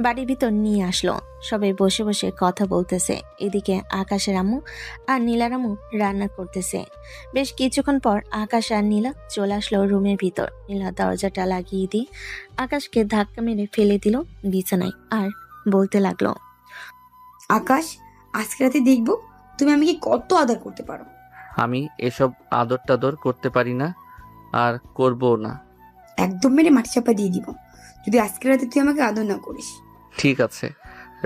বাড়ির ভিতর নিয়ে আসলো। সবাই বসে বসে কথা বলতেছে। এদিকে আকাশের আম্মু আর নীলার আম্মু রান্না করতেছে। বেশ কিছুক্ষণ পর আকাশ আর নীলা চলে আসলো রুমের ভিতর। নীলা দরজাটা লাগিয়ে দিয়ে আকাশকে ধাক্কা মেরে ফেলে দিল বিছানায়, আর বলতে লাগলো, আকাশ, আজকে রাতে দেখবো তুমি আমাকে কত আদর করতে পারো। আমি এসব আদর টাদর করতে পারি না, আর করবো না। একদম মেরে মাটি চাপা দিয়ে দিব যদি আজকে রাতে তুই আমাকে আদর না করিস। ঠিক আছে,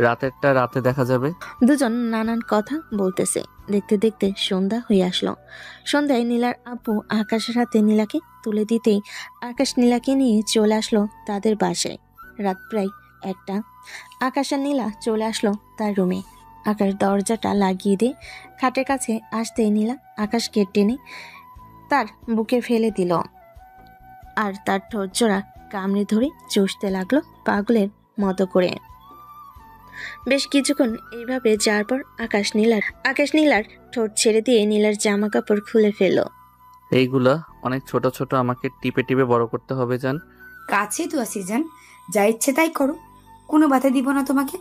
রাতেরটা রাতে দেখা যাবে। দুজন নানান কথা বলতেছে। দেখতে দেখতে সন্ধ্যা হয়ে আসলো। সন্ধ্যায় নীলার আব্বু আকাশের হাতে নীলাকে তুলে দিতেই আকাশ নীলাকে নিয়ে চলে আসলো তাদের বাসায়। রাত প্রায় 1টা। আকাশ আর নীলা চলে আসলো তার রুমে। আকাশ দরজাটা লাগিয়ে দিয়ে খাটের কাছে আসতেই নীলা আকাশকে টেনে তার বুকে ফেলে দিল, আর তার ঠোঁট জোড়া কামড়ে ধরে চুষতে লাগলো পাগলের মতো করে। বেশ কিছুক্ষণ এইভাবে যাওয়ার পর আকাশ নীলার ঠোঁট ছেড়ে দিয়ে নীলার জামা কাপড় খুলে ফেললো। এইগুলা অনেক ছোট ছোট, আমাকে টিপে টিপে বড় করতে হবে জান। কাছে তো আসি যান, যা ইচ্ছে তাই করো, কোনো বাধা দিব না তোমাকে।